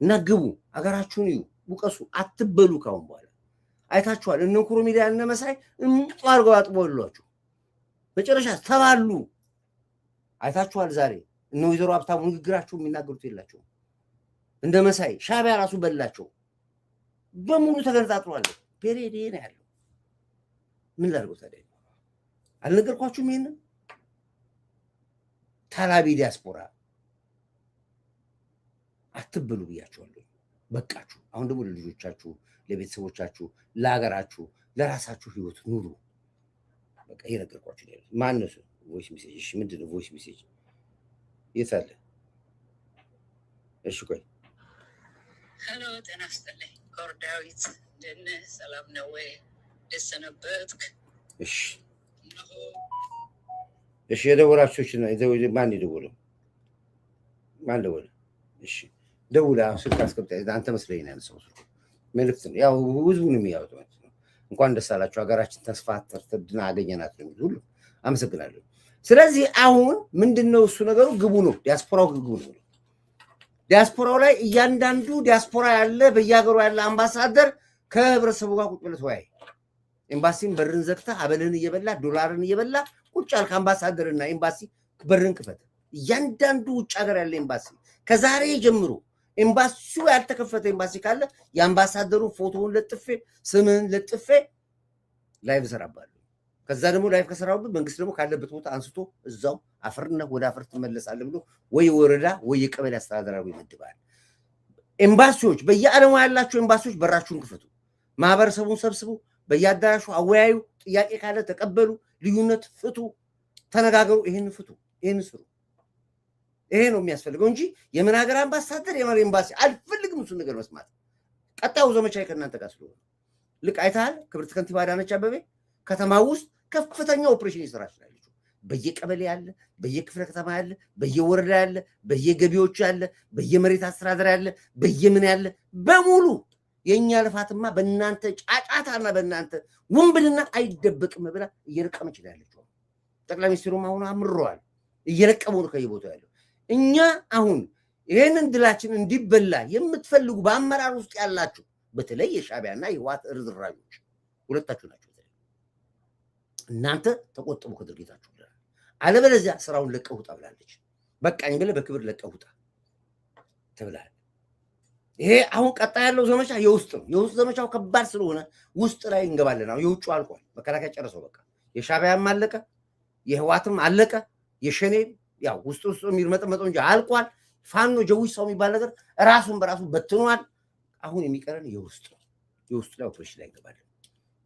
እና ግቡ፣ ሀገራችሁን እዩ፣ ውቀሱ፣ አትበሉ። ካሁን በኋላ አይታችኋል። እነ ኩሩ ሚዲያ እነ መሳይ አድርገው አጥቦላችሁ መጨረሻ ተባሉ። አይታችኋል። ዛሬ እነ ወይዘሮ ሀብታሙ ንግግራቸው የሚናገሩት የላቸውም። እንደ መሳይ ሻዕቢያ ራሱ በላቸው በሙሉ ተገነጣጥሏል። ፔሬድ ይሄ ነው ያለው። ምን ላድርገው ታዲያ? አልነገርኳችሁም? ይሄንን ታላቢ ዲያስፖራ አትበሉ ብያችኋለሁ። በቃችሁ። አሁን ደግሞ ለልጆቻችሁ፣ ለቤተሰቦቻችሁ፣ ለሀገራችሁ፣ ለራሳችሁ ህይወት ኑሩ። በቃ እየነገርኳችሁ ነው። ማነሱ ቮይስ ሜሴጅ? እሺ ምንድን ነው ቮይስ ሜሴጅ? የት አለ? እሺ ቆይ። ሄሎ ጤና ይስጥልኝ። ኮርዳዊት እንደነ ሰላም ነው ወይ? ደስ ሰነበትክ? እሺ እሺ። የደወላችሁች ነው ማን የደወለው? ማን ደወለ? እሺ ደውላ ስልክ አስቀምጣ። አንተ መስለኝ ነው ያነሳው ስልክ መልዕክት ነው። ያው ህዝቡን የሚያወጣው ማለት ነው። እንኳን ደስ አላችሁ፣ ሀገራችን ተስፋ ተርተድና አገኘናት ነው ሁሉ። አመሰግናለሁ። ስለዚህ አሁን ምንድነው እሱ ነገሩ? ግቡ ነው፣ ዲያስፖራው ግቡ ነው። ዲያስፖራው ላይ እያንዳንዱ ዲያስፖራ ያለ በየሀገሩ ያለ አምባሳደር ከህብረተሰቡ ጋር ቁጭ ብለህ ተወያይ። ኤምባሲን በርን ዘግታ አበልን እየበላ ዶላርን እየበላ ቁጭ ያልክ አምባሳደርና ኤምባሲ በርን ክፈት። እያንዳንዱ ውጭ ሀገር ያለ ኤምባሲ ከዛሬ ጀምሮ ኤምባሲው ያልተከፈተ ኤምባሲ ካለ የአምባሳደሩ ፎቶውን ለጥፌ ስምን ለጥፌ ላይቭ ሰራባለሁ። ከዛ ደግሞ ላይቭ ከሰራሁበት መንግስት ደግሞ ካለበት ቦታ አንስቶ እዛው አፈርና ወደ አፈር ትመለሳለህ ብሎ ወይ ወረዳ ወይ የቀበሌ አስተዳደራዊ ይመድባል። ኤምባሲዎች በየዓለሙ ያላችሁ ኤምባሲዎች በራችሁን ክፈቱ። ማህበረሰቡን ሰብስቡ፣ በየአዳራሹ አወያዩ፣ ጥያቄ ካለ ተቀበሉ፣ ልዩነት ፍቱ፣ ተነጋገሩ። ይሄን ፍቱ፣ ይሄን ስሩ። ይሄ ነው የሚያስፈልገው እንጂ የምን ሀገር አምባሳደር የምን ኤምባሲ አልፈልግም። እሱን ነገር መስማት ቀጣዩ ዘመቻ ከእናንተ ጋር ስለሆነ ልክ አይተሃል። ክብርት ከንቲባ አዳነች አቤቤ ከተማ ውስጥ ከፍተኛ ኦፕሬሽን ይሰራል። በየቀበሌ ያለ፣ በየክፍለ ከተማ ያለ፣ በየወረዳ ያለ፣ በየገቢዎች ያለ፣ በየመሬት አስተዳደር ያለ፣ በየምን ያለ በሙሉ የኛ ልፋትማ በእናንተ ጫጫታና በእናንተ ውንብልና አይደበቅም ብላ እየለቀመች ያለችው ጠቅላይ ሚኒስትሩም አሁን አምረዋል። እየለቀሙ ነው ከየቦታው ያለው። እኛ አሁን ይሄንን ድላችን እንዲበላ የምትፈልጉ በአመራር ውስጥ ያላችሁ በተለይ የሻዕቢያና የህወሓት ርዝራዦች ሁለታችሁ ናቸው። እናንተ ተቆጥቡ ከድርጊታችሁ ብለናል። አለበለዚያ ስራውን ለቀህ ውጣ ብላለች። በቃኝ ብለህ በክብር ለቀህ ውጣ ተብለሃል። ይሄ አሁን ቀጣይ ያለው ዘመቻ የውስጥ ነው። የውስጥ ዘመቻው ከባድ ስለሆነ ውስጥ ላይ እንገባለን። አሁን የውጭ አልቋል። መከላከያ ጨረሰው። በቃ የሻዕቢያም አለቀ፣ የህወሓትም አለቀ፣ የሸኔም ያው ውስጥ የሚርመጠመጠው እንጂ አልቋል። ፋኖ ጀዊሳው የሚባል ነገር ራሱን በራሱ በትኗል። አሁን የሚቀረን የውስጥ ነው። የውስጥ ላይ ኦፕሬሽን ላይ እንገባለን።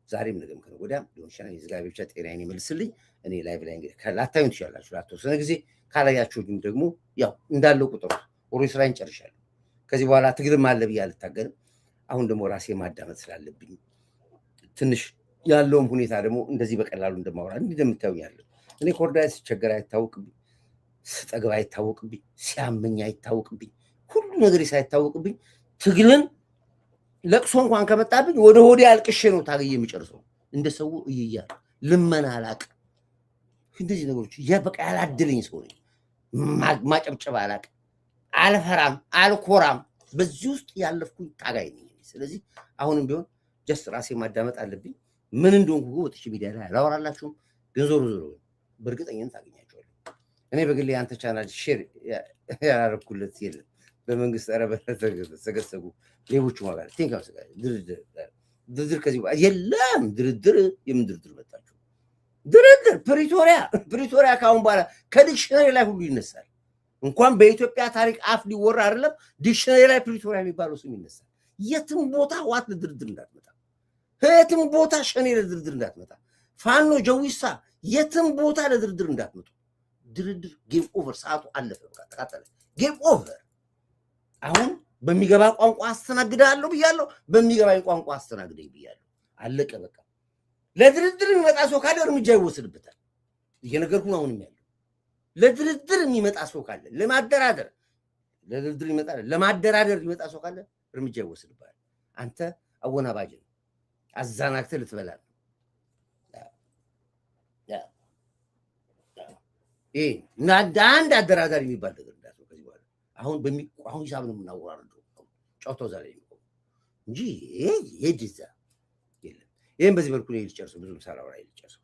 ዛሬም ነገም ከነገ ወዲያም ሊሆን ይችላል። የዝጋቢ ብቻ ጤናዬን ይመልስልኝ። እኔ ላይቭ ላይ እንግዲህ ላታዩን ትችላላችሁ ላተወሰነ ጊዜ። ካላያችሁ ግን ደግሞ ያው እንዳለው ቁጥር ኦሮ ስራዬን ጨርሻለሁ። ከዚህ በኋላ ትግልም አለ ብዬ አልታገልም። አሁን ደግሞ ራሴ ማዳመጥ ስላለብኝ ትንሽ ያለውም ሁኔታ ደግሞ እንደዚህ በቀላሉ እንደማወራ እንዲህ እንደምታዩኝ ያለው እኔ ኮርዳይ ሲቸገር አይታወቅብኝ፣ ስጠግብ አይታወቅብኝ፣ ሲያመኝ አይታወቅብኝ፣ ሁሉ ነገር ሳይታወቅብኝ ትግልን ለቅሶ እንኳን ከመጣብኝ ወደ ሆዴ አልቅሼ ነው ታገየ የሚጨርሰው። እንደ ሰው እይያል ልመና አላቅ እንደዚህ ነገሮች በቃ ያላድልኝ ሰው ነኝ። ማጨብጨብ አላቅ፣ አልፈራም፣ አልኮራም። በዚህ ውስጥ ያለፍኩኝ ታጋይ ነኝ። ስለዚህ አሁንም ቢሆን ጀስት ራሴ ማዳመጥ አለብኝ። ምን እንደሆንኩ ወጥቼ ሚዲያ ላይ አላወራላችሁም፣ ግን ዞሮ ዞሮ በእርግጠኝነት ታገኛቸዋለሁ። እኔ በግሌ አንተ ቻናል ሼር ያደረኩለት የለም። በመንግስት ረበ ተገሰጉ ሌቦቹ ማለት ቲንካው ድርድር ከዚህ የለም። ድርድር የምን ድርድር መጣችሁ? ድርድር ፕሪቶሪያ ካሁን በኋላ ከዲክሽነሪ ላይ ሁሉ ይነሳል። እንኳን በኢትዮጵያ ታሪክ አፍ ሊወራ አይደለም ዲክሽነሪ ላይ ፕሪቶሪያ የሚባለው ስም ይነሳል። የትም ቦታ ዋት ለድርድር እንዳትመጣ፣ የትም ቦታ ሸኔ ለድርድር እንዳትመጣ፣ ፋኖ ጀዊሳ የትም ቦታ ለድርድር እንዳትመጡ። ድርድር ጌም ኦቨር፣ ሰዓቱ አለፈ፣ በቃ ተቃጠለ። ጌም ኦቨር። አሁን በሚገባ ቋንቋ አስተናግዳለሁ ብያለሁ፣ በሚገባኝ ቋንቋ አስተናግደኝ ብያለሁ። አለቀ በቃ። ለድርድር የሚመጣ ሰው ካለ እርምጃ ይወሰድበታል። እየነገርኩ ነው። አሁንም ያለው ለድርድር የሚመጣ ሰው ካለ ለማደራደር ለድርድር ይመጣል ለማደራደር የሚመጣ ሰው ካለ እርምጃ ይወሰድበታል። አንተ አወናባጅ ነው፣ አዛናክተህ ልትበላ ነው። ይሄ አንድ አደራዳሪ የሚባል ነገር እንዳትለው ከዚህ በኋላ። አሁን ሂሳብ ነው የምናወራረደው። ጨዋታው ዛሬ የሚቆም እንጂ ይሄ ዲዛ የለም። ይሄን በዚህ መልኩ ነው ልጨርሰው፣ ብዙም ሳላወራ ልጨርሰው።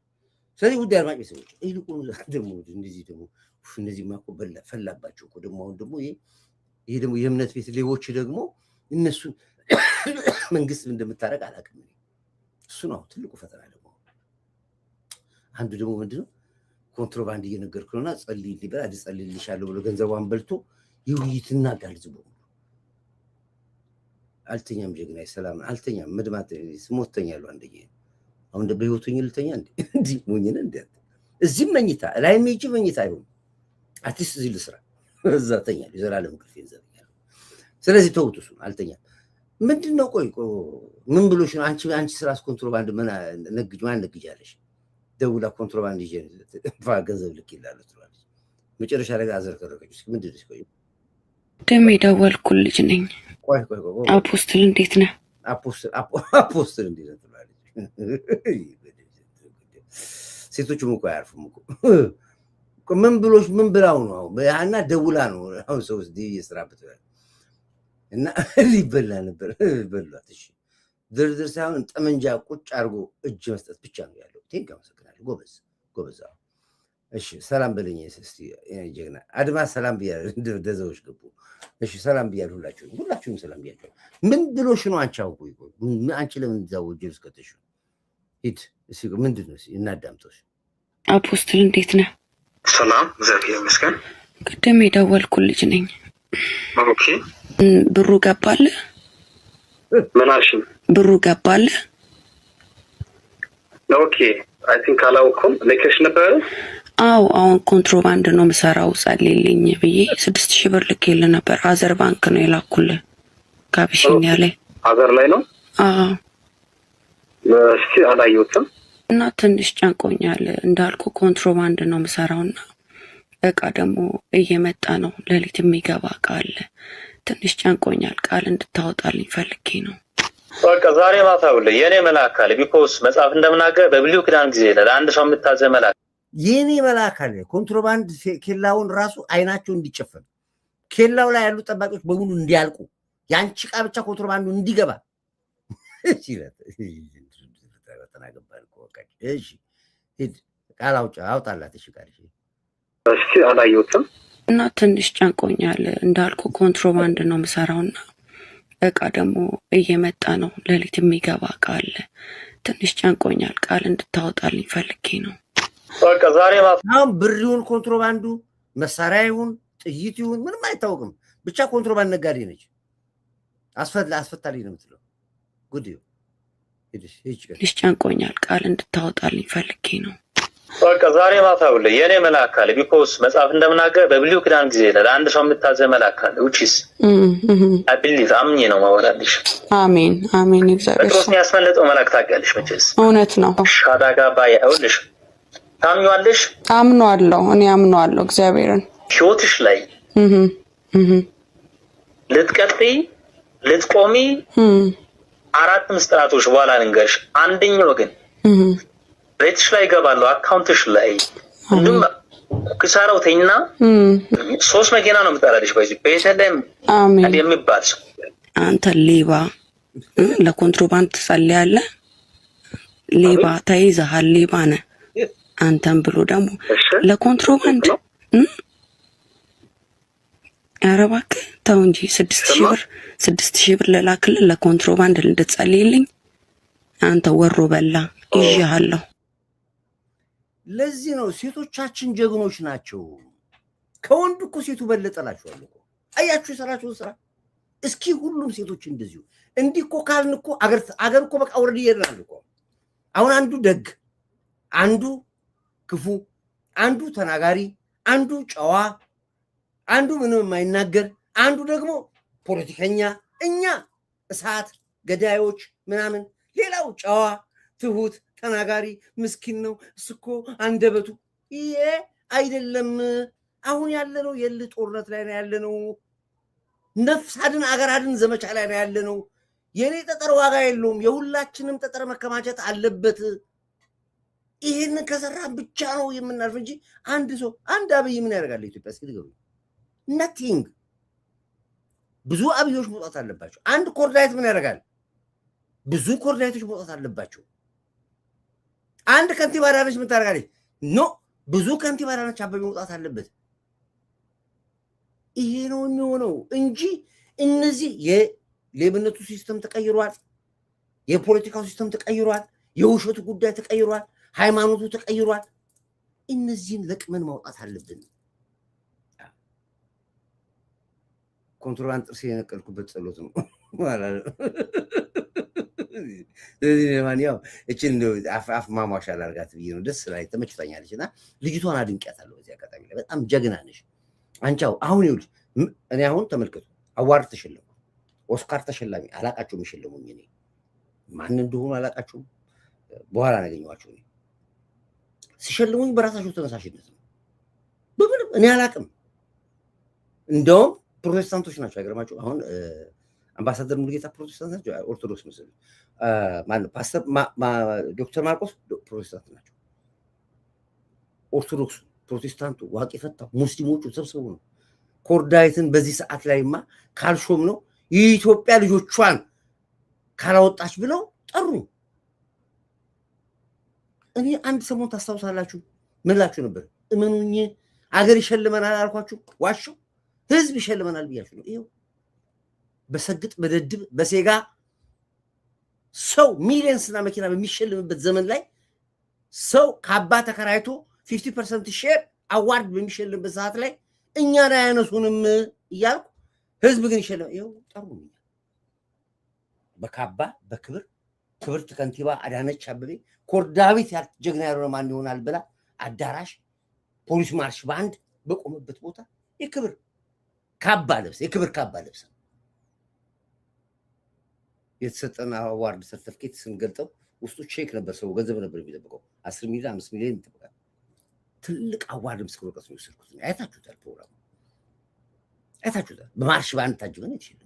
ስለዚህ ውድ አድማጭ ቤተሰቦች ይልቁኑ ደግሞ እንደዚህ ደግሞ እነዚህ ማቆ ፈላባቸው እኮ ደግሞ አሁን ደግሞ ይሄ ደግሞ የእምነት ቤት ሌቦች ደግሞ እነሱ መንግስት እንደምታረግ አላውቅም። እሱ ነው ትልቁ ፈተና። ደግሞ አንዱ ደግሞ ምንድነው ኮንትሮባንድ እየነገርኩ ነውና ጸልይ ሊበላ ጸልይልሻለሁ ብሎ ገንዘቧን በልቶ ይውይይትና ጋልዝ ብሎ አልተኛም። ጀግና ሰላም አልተኛም። መድማት ስሞተኛሉ አንደኛ አሁን በህይወቱኝ ልተኛ እንዴ ሞኝነ እንዴ እዚህም መኝታ ላይ ሜጂ መኝታ አይሆን አትሊስት እዚህ ልስራ እዛ ተኛለሁ። የዘላለም እንቅልፌን ዘብኛለሁ። ስለዚህ ተውት፣ እሱ አልተኛም። ምንድነው ቆይ ምን ብሎሽ ነው አንቺ ስራስ ኮንትሮባንድ ምን ነግጅ ማን ነግጃለሽ? ደውላ ኮንትሮባንድ ይዤ ገንዘብ ልክ ይላል ትላለች። መጨረሻ ላይ አዘርከረከች። እስኪ ምንድን ነው ቆይ ደም የደወልኩት ልጅ ነኝ። ቆይ አፖስትል እንዴት ነህ? አፖስትል እንዴት ነህ ትላለች። ሴቶቹም እኮ አያርፉም እኮ ምን ብሎሽ ምን ብላው ነው ያና ደውላ ነው አሁን ሰው እየሰራበት እና ሊበላ ነበር በሏት። እሺ ድርድር ሳይሆን ጠመንጃ ቁጭ አድርጎ እጅ መስጠት ብቻ ነው ያለው። ቴንክ አመሰግናለሁ። ጎበዝ ጎበዝ። እሺ ሰላም በለኝ እስቲ ጀግና አድማስ ሰላም ብያለሁ። ደዘዎች ገቡ። እሺ ሰላም ብያለሁ። ሁላችሁም ሰላም ብያለሁ። ምን ብሎሽ ነው አንቺ? አውቁ አንቺ ለምን እዛው ጀልስ ከተሽ ሂድ እሺ ምንድን ነው እናዳምጠው። አፖስትል እንዴት ነህ? ሰላም እግዚአብሔር ይመስገን። ቅድም የደወልኩልህ ልጅ ነኝ። ኦኬ ብሩ ገባለ? ምን አልሽኝ? ብሩ ገባለ? ኦኬ አይ ቲንክ አላውኩም። ልከሽ ነበር? አዎ አሁን ኮንትሮባንድ ነው የምሰራው ጸልይልኝ ብዬ 6000 ብር ልኬልህ ነበር። አዘር ባንክ ነው የላኩልህ ከአቢሲኒያ ላይ። አዘር ላይ ነው? አዎ እስቲ አላየሁትም እና ትንሽ ጨንቆኛል። እንዳልኩ ኮንትሮባንድ ነው የምሰራውና እቃ ደግሞ እየመጣ ነው። ሌሊት የሚገባ እቃ አለ። ትንሽ ጨንቆኛል። ቃል እንድታወጣልኝ ፈልጌ ነው። በቃ ዛሬ ማታ ብለ የኔ መልአክ አለ። ቢኮዝ መጽሐፍ እንደምናገር በብሉይ ኪዳን ጊዜ ለአንድ ሰው የምታዘ መልአክ የኔ መልአክ አለ። ኮንትሮባንድ ኬላውን ራሱ አይናቸው እንዲጨፈን ኬላው ላይ ያሉ ጠባቂዎች በሙሉ እንዲያልቁ ያንቺ እቃ ብቻ ኮንትሮባንዱ እንዲገባ ተናገባል። እሺ ሂድ ቃል አውጣላት። እሺ ቃል እስቲ አላየሁትም እና ትንሽ ጨንቆኛል። እንዳልኩ ኮንትሮባንድ ነው የምሰራውና እቃ ደግሞ እየመጣ ነው። ሌሊት የሚገባ እቃ አለ። ትንሽ ጨንቆኛል። ቃል እንድታወጣልኝ ፈልጌ ነው። በቃ ዛሬ ማታ አሁን ብሪውን ኮንትሮባንዱ መሳሪያ ይሁን ጥይት ይሁን ምንም አይታወቅም። ብቻ ኮንትሮባንድ ነጋዴ ነች። አስፈታልኝ ነው የምትለው። ጉድ ትንሽ ጨንቆኛል። ቃል እንድታወጣልኝ ፈልጌ ነው። በቃ ዛሬ ማታ ብለ የኔ መልአክ አለ። ቢኮዝ መጽሐፍ እንደምናገር በብሉይ ኪዳን ጊዜ ለአንድ ሰው የምታዘ መልአክ አለ። ውጪስ አብሊዝ አምኜ ነው ማወራልሽ። አሜን አሜን። እግዚአብሔር ጴጥሮስን ያስመለጠው መልአክ ታውቂያለሽ መቼስ? እውነት ነው። ሻዳጋ ባያውልሽ ታምኛለሽ? አምኗለሁ። እኔ አምኗለሁ እግዚአብሔርን። ህይወትሽ ላይ ልትቀጥይ ልትቆሚ አራት ምስጢራቶች በኋላ ልንገርሽ። አንደኛው ግን ቤትሽ ላይ ይገባሉ፣ አካውንትሽ ላይ እንዱም ክሳራው ተኝና 3 መኪና ነው የምጠራልሽ። ቤተልሔም የሚባል ሰው አንተ ሌባ ለኮንትሮባንድ ትጸልያለህ፣ ሌባ ተይዘሃል፣ ሌባ ነህ አንተም ብሎ ደግሞ ለኮንትሮባንድ ኧረ እባክህ ተው እንጂ 6000 ብር ለላክልህ ለኮንትሮባንድ እንድትጸልይልኝ አንተ ወሮ በላ ይዤሃለሁ። ለዚህ ነው ሴቶቻችን ጀግኖች ናቸው። ከወንድ እኮ ሴቱ በለጠላችኋል እኮ አያችሁ የሰራችሁን ስራ። እስኪ ሁሉም ሴቶች እንደዚሁ እንዲህ እኮ ካልን እኮ አገር እኮ በቃ ወረድ ይሄዳል እኮ። አሁን አንዱ ደግ፣ አንዱ ክፉ፣ አንዱ ተናጋሪ፣ አንዱ ጨዋ፣ አንዱ ምንም የማይናገር፣ አንዱ ደግሞ ፖለቲከኛ፣ እኛ እሳት ገዳዮች ምናምን፣ ሌላው ጨዋ ትሁት ተናጋሪ ምስኪን ነው እስኮ አንደበቱ። ይሄ አይደለም አሁን ያለነው። የል ጦርነት ላይ ነው ያለነው። ነፍስ አድን አገር አድን ዘመቻ ላይ ነው ያለነው። የኔ ጠጠር ዋጋ የለውም። የሁላችንም ጠጠር መከማቸት አለበት። ይሄንን ከሰራን ብቻ ነው የምናልፍ እንጂ አንድ አብይ ምን ያደርጋል ኢትዮጵያ? እስኪ ንገሩኝ። ነቲንግ። ብዙ አብዮች መውጣት አለባቸው። አንድ ኮርዳይት ምን ያደርጋል? ብዙ ኮርዳይቶች መውጣት አለባቸው። አንድ ከንቲባ አዳነች ምን ታደርጋለች? ኖ ብዙ ከንቲባ አዳነች አበበ መውጣት አለበት። ይሄ ነው የሚሆነው እንጂ እነዚህ የሌብነቱ ሲስተም ተቀይሯል፣ የፖለቲካው ሲስተም ተቀይሯል፣ የውሸቱ ጉዳይ ተቀይሯል፣ ሃይማኖቱ ተቀይሯል። እነዚህን ለቅመን ማውጣት አለብን። ኮንትሮባንድ ጥርሴ የነቀልኩበት ጸሎት ነው ማለት ነው። ያው እቺን አፍ ማሟሻ ላርጋት ብዬ ነው። ደስ ላይ ተመችታኛለች እና ልጅቷን አድንቂያታለሁ። በዚህ አጋጣሚ ላይ በጣም ጀግና ነሽ አንቻው። አሁን ይኸውልሽ እኔ አሁን ተመልከቱ፣ አዋርድ ተሸለሙ፣ ኦስካር ተሸላሚ አላቃቸውም። የሸለሙኝ እኔ ማን እንደሆኑ አላቃቸውም። በኋላ ያገኘኋቸው እኔ ሲሸልሙኝ በራሳቸው ተነሳሽነት ነው። በምንም እኔ አላቅም። እንደውም ፕሮቴስታንቶች ናቸው። አይገርማችሁ? አሁን አምባሳደር ሙሉጌታ ፕሮቴስታንት ናቸው። ኦርቶዶክስ መሰለኝ። ማነው ፓስተር ዶክተር ማርቆስ ፕሮቴስታንት ናቸው። ኦርቶዶክሱ፣ ፕሮቴስታንቱ፣ ዋቂ ፈታው፣ ሙስሊሞቹ ተሰብስበው ነው ኮርዳይትን በዚህ ሰዓት ላይማ ካልሾም ነው የኢትዮጵያ ልጆቿን ካላወጣች ብለው ጠሩ። እኔ አንድ ሰሞን ታስታውሳላችሁ ምን ላችሁ ነበር? እመኑኝ አገር ይሸልመናል አልኳችሁ። ዋሽው ህዝብ ይሸልመናል ብያችሁ ነው። ይሄው በሰግጥ በደድብ በሴጋ ሰው ሚሊየንስና መኪና በሚሸልምበት ዘመን ላይ ሰው ካባ ተከራይቶ 50% ሼር አዋርድ በሚሸልምበት ሰዓት ላይ እኛን አያነሱንም እያልኩ ህዝብ ግን ይሸልም። ይሄው ጠሩ። በካባ በክብር ክብርት ከንቲባ አዳነች አበቤ ኮርዳዊት ጀግና ያልሆነ ማን ይሆናል ብላ አዳራሽ ፖሊስ ማርሽ ባንድ በቆመበት ቦታ የክብር ካባ ለብስ የክብር ካባ ለብስ የተሰጠና አዋርድ ሰርቲፊኬት ስንገልጠው ውስጡ ቼክ ነበር። ሰው ገንዘብ ነበር የሚጠብቀው 10 ሚሊዮን 5 ሚሊዮን ይጠብቃል። ትልቅ አዋርድ ምስክር ወረቀት ነው የወሰድኩት። አይታችሁታል፣ ፕሮግራሙ አይታችሁታል። በማርሽ ባንድ ታጅበን ይችላል።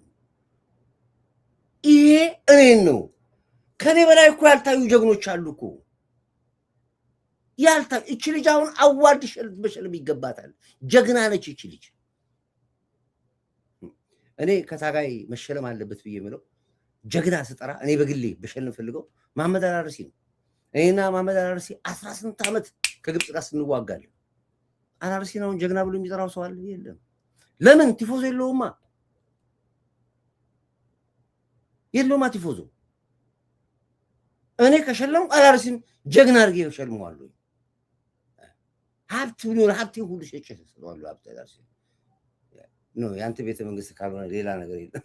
ይሄ እኔን ነው። ከኔ በላይ እኮ ያልታዩ ጀግኖች አሉ እኮ ያልታዩ። እቺ ልጅ አሁን አዋርድ መሸለም ይገባታል። ጀግና ነች እቺ ልጅ። እኔ ከታጋይ መሸለም አለበት ብዬ የምለው ጀግና ስጠራ እኔ በግሌ በሸለም ፈልገው መሐመድ አልአርሲ ነው። እኔና መሐመድ አልአርሲ 18 ዓመት ከግብጽ ጋር ስንዋጋለን። አልአርሲ ነው ጀግና ብሎ የሚጠራው ሰው አለ? የለም። ለምን? ቲፎዞ የለውማ ቲፎዞ። እኔ ከሸለም አልአርሲን ጀግና አድርጌ እሸልመዋለሁ። ሀብት ቢኖር ሀብቴ ሁሉ ሸጬ እሰጠዋለሁ። ሀብት አልአርሲ ነው ያንተ ቤተ መንግስት ካልሆነ ሌላ ነገር የለም።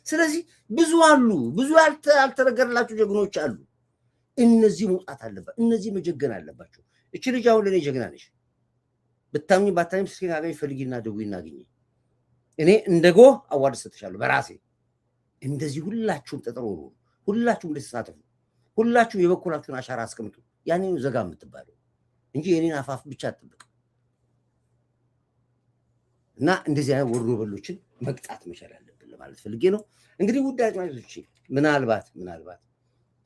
ስለዚህ ብዙ አሉ፣ ብዙ ያልተነገረላቸው ጀግኖች አሉ። እነዚህ መውጣት አለባቸው፣ እነዚህ መጀገን አለባቸው። እቺ ልጅ አሁን ለኔ ጀግና ነሽ። ብታምኝ ባታምኝ ስልኬን አገኝ ፈልጊና ደውይና አግኝ። እኔ እንደጎ አዋርድ ሰጥሻለሁ በራሴ። እንደዚህ ሁላችሁም ተጠሩ፣ ሁላችሁም ልትሳተፉ፣ ሁላችሁም የበኩላችሁን አሻራ አስቀምጡ። ያኔ ነው ዘጋ የምትባለው እንጂ የኔን አፋፍ ብቻ አትጠብቅ። እና እንደዚህ አይነት ወሮ በሎችን መቅጣት መቻል አለብን ለማለት ፈልጌ ነው። እንግዲህ ውድ አድማጮቼ ምናልባት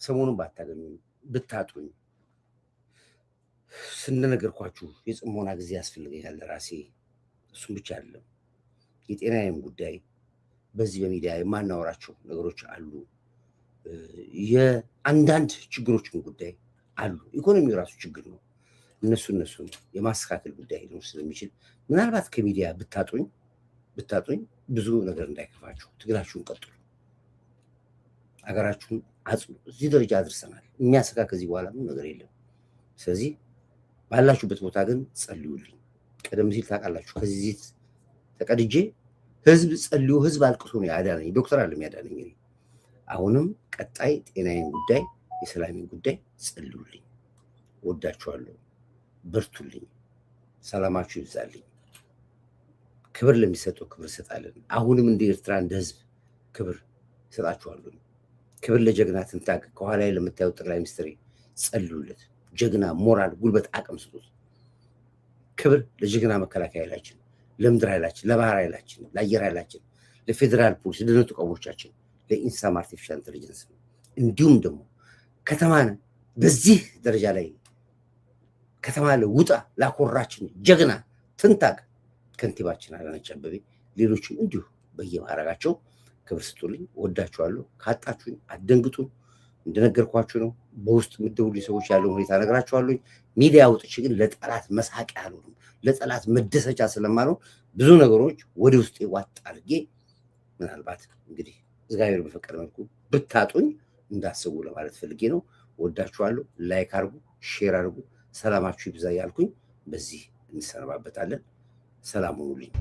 ሰሞኑን ባታገኙ ብታጡኝ ስንነገርኳችሁ የጽሞና ጊዜ ያስፈልገኛል ለራሴ። እሱም ብቻ አይደለም የጤናዬም ጉዳይ በዚህ በሚዲያ የማናወራቸው ነገሮች አሉ። የአንዳንድ ችግሮችን ጉዳይ አሉ። ኢኮኖሚ ራሱ ችግር ነው። እነሱን የማስተካከል ጉዳይ ነው ስለሚችል ምናልባት ከሚዲያ ብታጡኝ ብዙ ነገር እንዳይከፋችሁ ትግላችሁን ቀጥሉ፣ አገራችሁን አጽኑ። እዚህ ደረጃ አድርሰናል። የሚያሰጋ ከዚህ በኋላ ምንም ነገር የለም። ስለዚህ ባላችሁበት ቦታ ግን ጸልዩልኝ። ቀደም ሲል ታውቃላችሁ ከዚህ ተቀድጄ ህዝብ ጸልዩ፣ ህዝብ አልቅሶ ነው ያዳነኝ ዶክተር አለም ያዳነኝ። አሁንም ቀጣይ ጤናዬን ጉዳይ የሰላሜን ጉዳይ ጸልዩልኝ። ወዳችኋለሁ። በርቱልኝ። ሰላማችሁ ይብዛልኝ። ክብር ለሚሰጠው ክብር ሰጣለን። አሁንም እንደ ኤርትራ እንደ ህዝብ ክብር ሰጣችኋለሁ። ክብር ለጀግና ትንታግ ከኋላ ለምታዩት ጠቅላይ ሚኒስትር ጸልዩለት። ጀግና ሞራል፣ ጉልበት፣ አቅም ስጡት። ክብር ለጀግና መከላከያ ኃይላችን፣ ለምድር ኃይላችን፣ ለባህር ኃይላችን፣ ለአየር ኃይላችን፣ ለፌዴራል ፖሊስ፣ ለደህንነት ተቋሞቻችን፣ ለኢንሳም አርቲፊሻል ኢንተለጀንስ እንዲሁም ደግሞ ከተማን በዚህ ደረጃ ላይ ከተማ ለውጣ ላኮራችን ጀግና ትንታግ ከንቲባችን አዳነች አበቤ፣ ሌሎችም እንዲሁ በየማዕረጋቸው ክብር ስጡልኝ። ወዳችኋለሁ። ካጣችሁኝ አትደንግጡ። እንደነገርኳችሁ ነው። በውስጥ የምትደውሉ ሰዎች ያለው ሁኔታ ነግራችኋለሁ። ሚዲያ አውጥቼ ግን ለጠላት መሳቂያ አልሆንም፣ ለጠላት መደሰቻ ስለማልሆን ብዙ ነገሮች ወደ ውስጥ ዋጥ አድርጌ ምናልባት እንግዲህ እግዚአብሔር በፈቀደ መልኩ ብታጡኝ እንዳስቡ ለማለት ፈልጌ ነው። ወዳችኋለሁ። ላይክ አድርጉ፣ ሼር አድርጉ። ሰላማችሁ ይብዛ ያልኩኝ በዚህ እንሰነባበታለን። ሰላም ሁኑልኝ።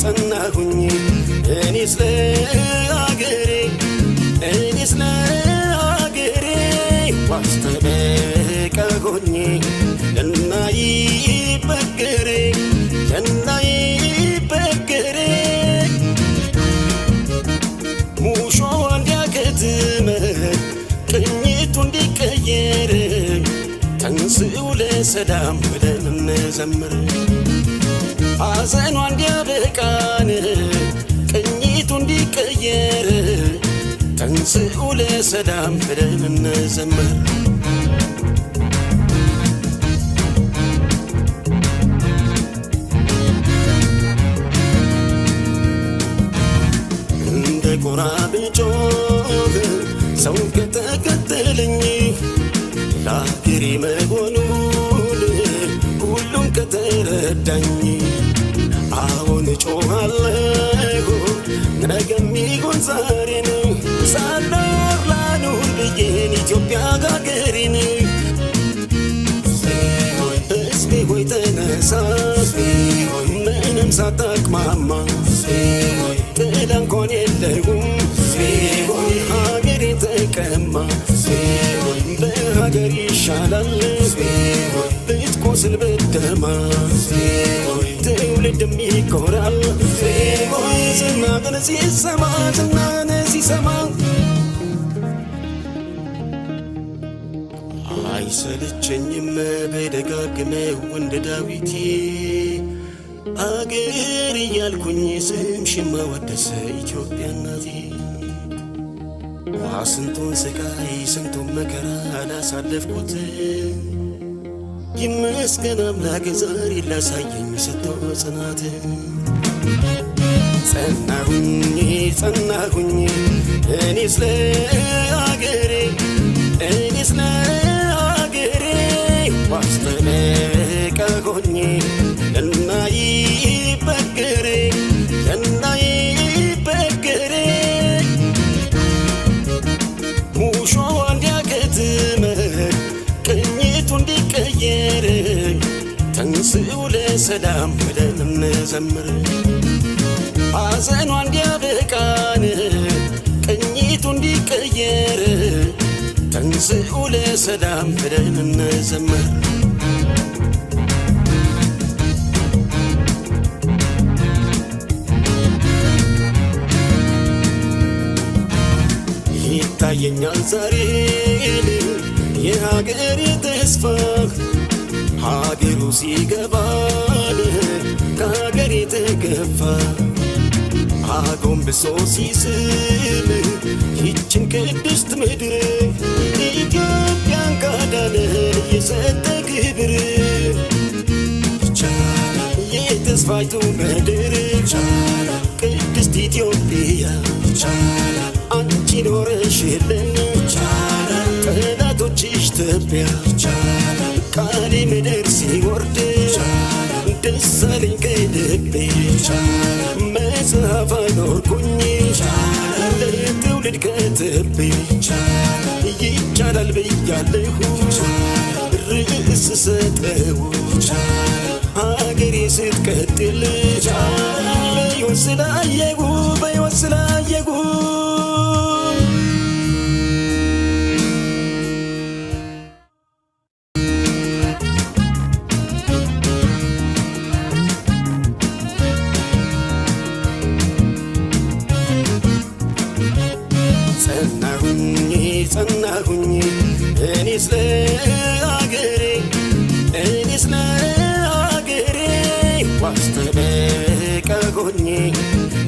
ጸናሁኝ እኔስ ለአገሬ ዋስተበቀል ሆኜ እናይበገሬ ሙሾ እንዲያከትመ ቅኝቱ እንዲቀየር ተንስኡ ለሰላም ብለን እንዘምር ሐዘኗ እንዲያበቃን እንዲቀየር ተንሥኡ ለሰላም ብለን እንዘምር። እንደ ጎራ ብጮህ ሰው ከተከተለኝ ለአገሬ መሆኑን ሁሉም ከተረዳኝ አሁን እጮኻለሁ ነገም ይሁን ዛሬ ነው ሳልኖር ላኑር ብዬን ኢትዮጵያ ሀገሬን ሕዝቤ ሆይ ተነሳ ምንም ሳታቅማማ ጥላ እንኳን የለውም ሀገሬን ተቀማ በሀገር ይሻላል ብትቆስል ብትደማ ትውልድም ይኮራል ዝናህን ሲሰማ ዝናህን ሲሰማ አይሰለቸኝም በደጋግመው እንደ ዳዊት አገር እያልኩኝ ስምሽን ማወደስ ኢትዮጵያ እናቴ ስንቱን ስቃይ ስንቱን መከራ አላሳለፍኩት ይመስገን አምላክ ዛሬ ላሳየኝ ሰጥቶ ጽናት ጸናሁኝ እኔ ስለ አገሬ ዋስተነቀሆኝ እናይበገሬ ሙሾ እንዲያከትም ቅኝቱ እንዲቀየር ተንሥኡ ለሰላም ብለን እንዘምር። ሐዘኗ እንዲያበቃን ቅኝቱ እንዲቀየር ተንሥኡ ለሰላም ብለን እንዘምር። ይታየኛል ዛሬ የሀገሬ ተስፋ ሀገሩ ሲገባን ከሀገሬ ተገፋ አጎንብሶ ሲስም ይችን ቅድስት ምድር ኢትዮጵያን ካዳንን የሰጠ ክብር የተስፋይቱ ምድር ቅድስት ኢትዮጵያ አንቺ ኖረሽልን ጠላቶችሽ ትቢያ ቃሌ ምድር ሲወርድ ደስ አለኝ ከልቤ መጽሐፍ አኖርኩኝ ለትውልድ ከትቤ ይቻላል ብያለሁ ርዕስ ሰጠው ሀገሬ ስትቀጥል በሕይወት ስላየሁ ጸናሁኝ እኔ ስለ አገሬ ዋስተነቀሆኝ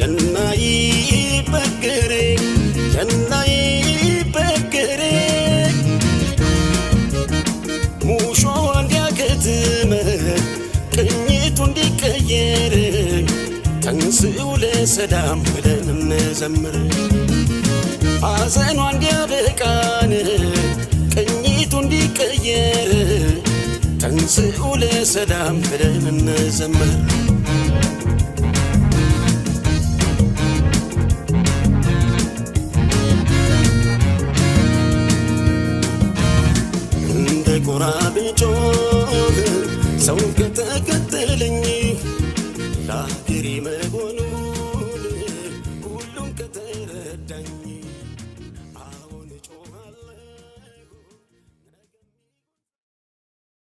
እናይበገሬ ሙሾ እንዲያከትም ቅኝቱ እንዲቀየር ተንሥኡ ለሰላም ብለን እንዘምር። ሐዘኗ እንዲያበቃን ቅኝቱ እንዲቀየር ተንሥኡ ለሰላም ብለን እንዘምር። እንደ ጎራ ብጮህ ሰው ከተከተለኝ ለአገሬ መሆኑ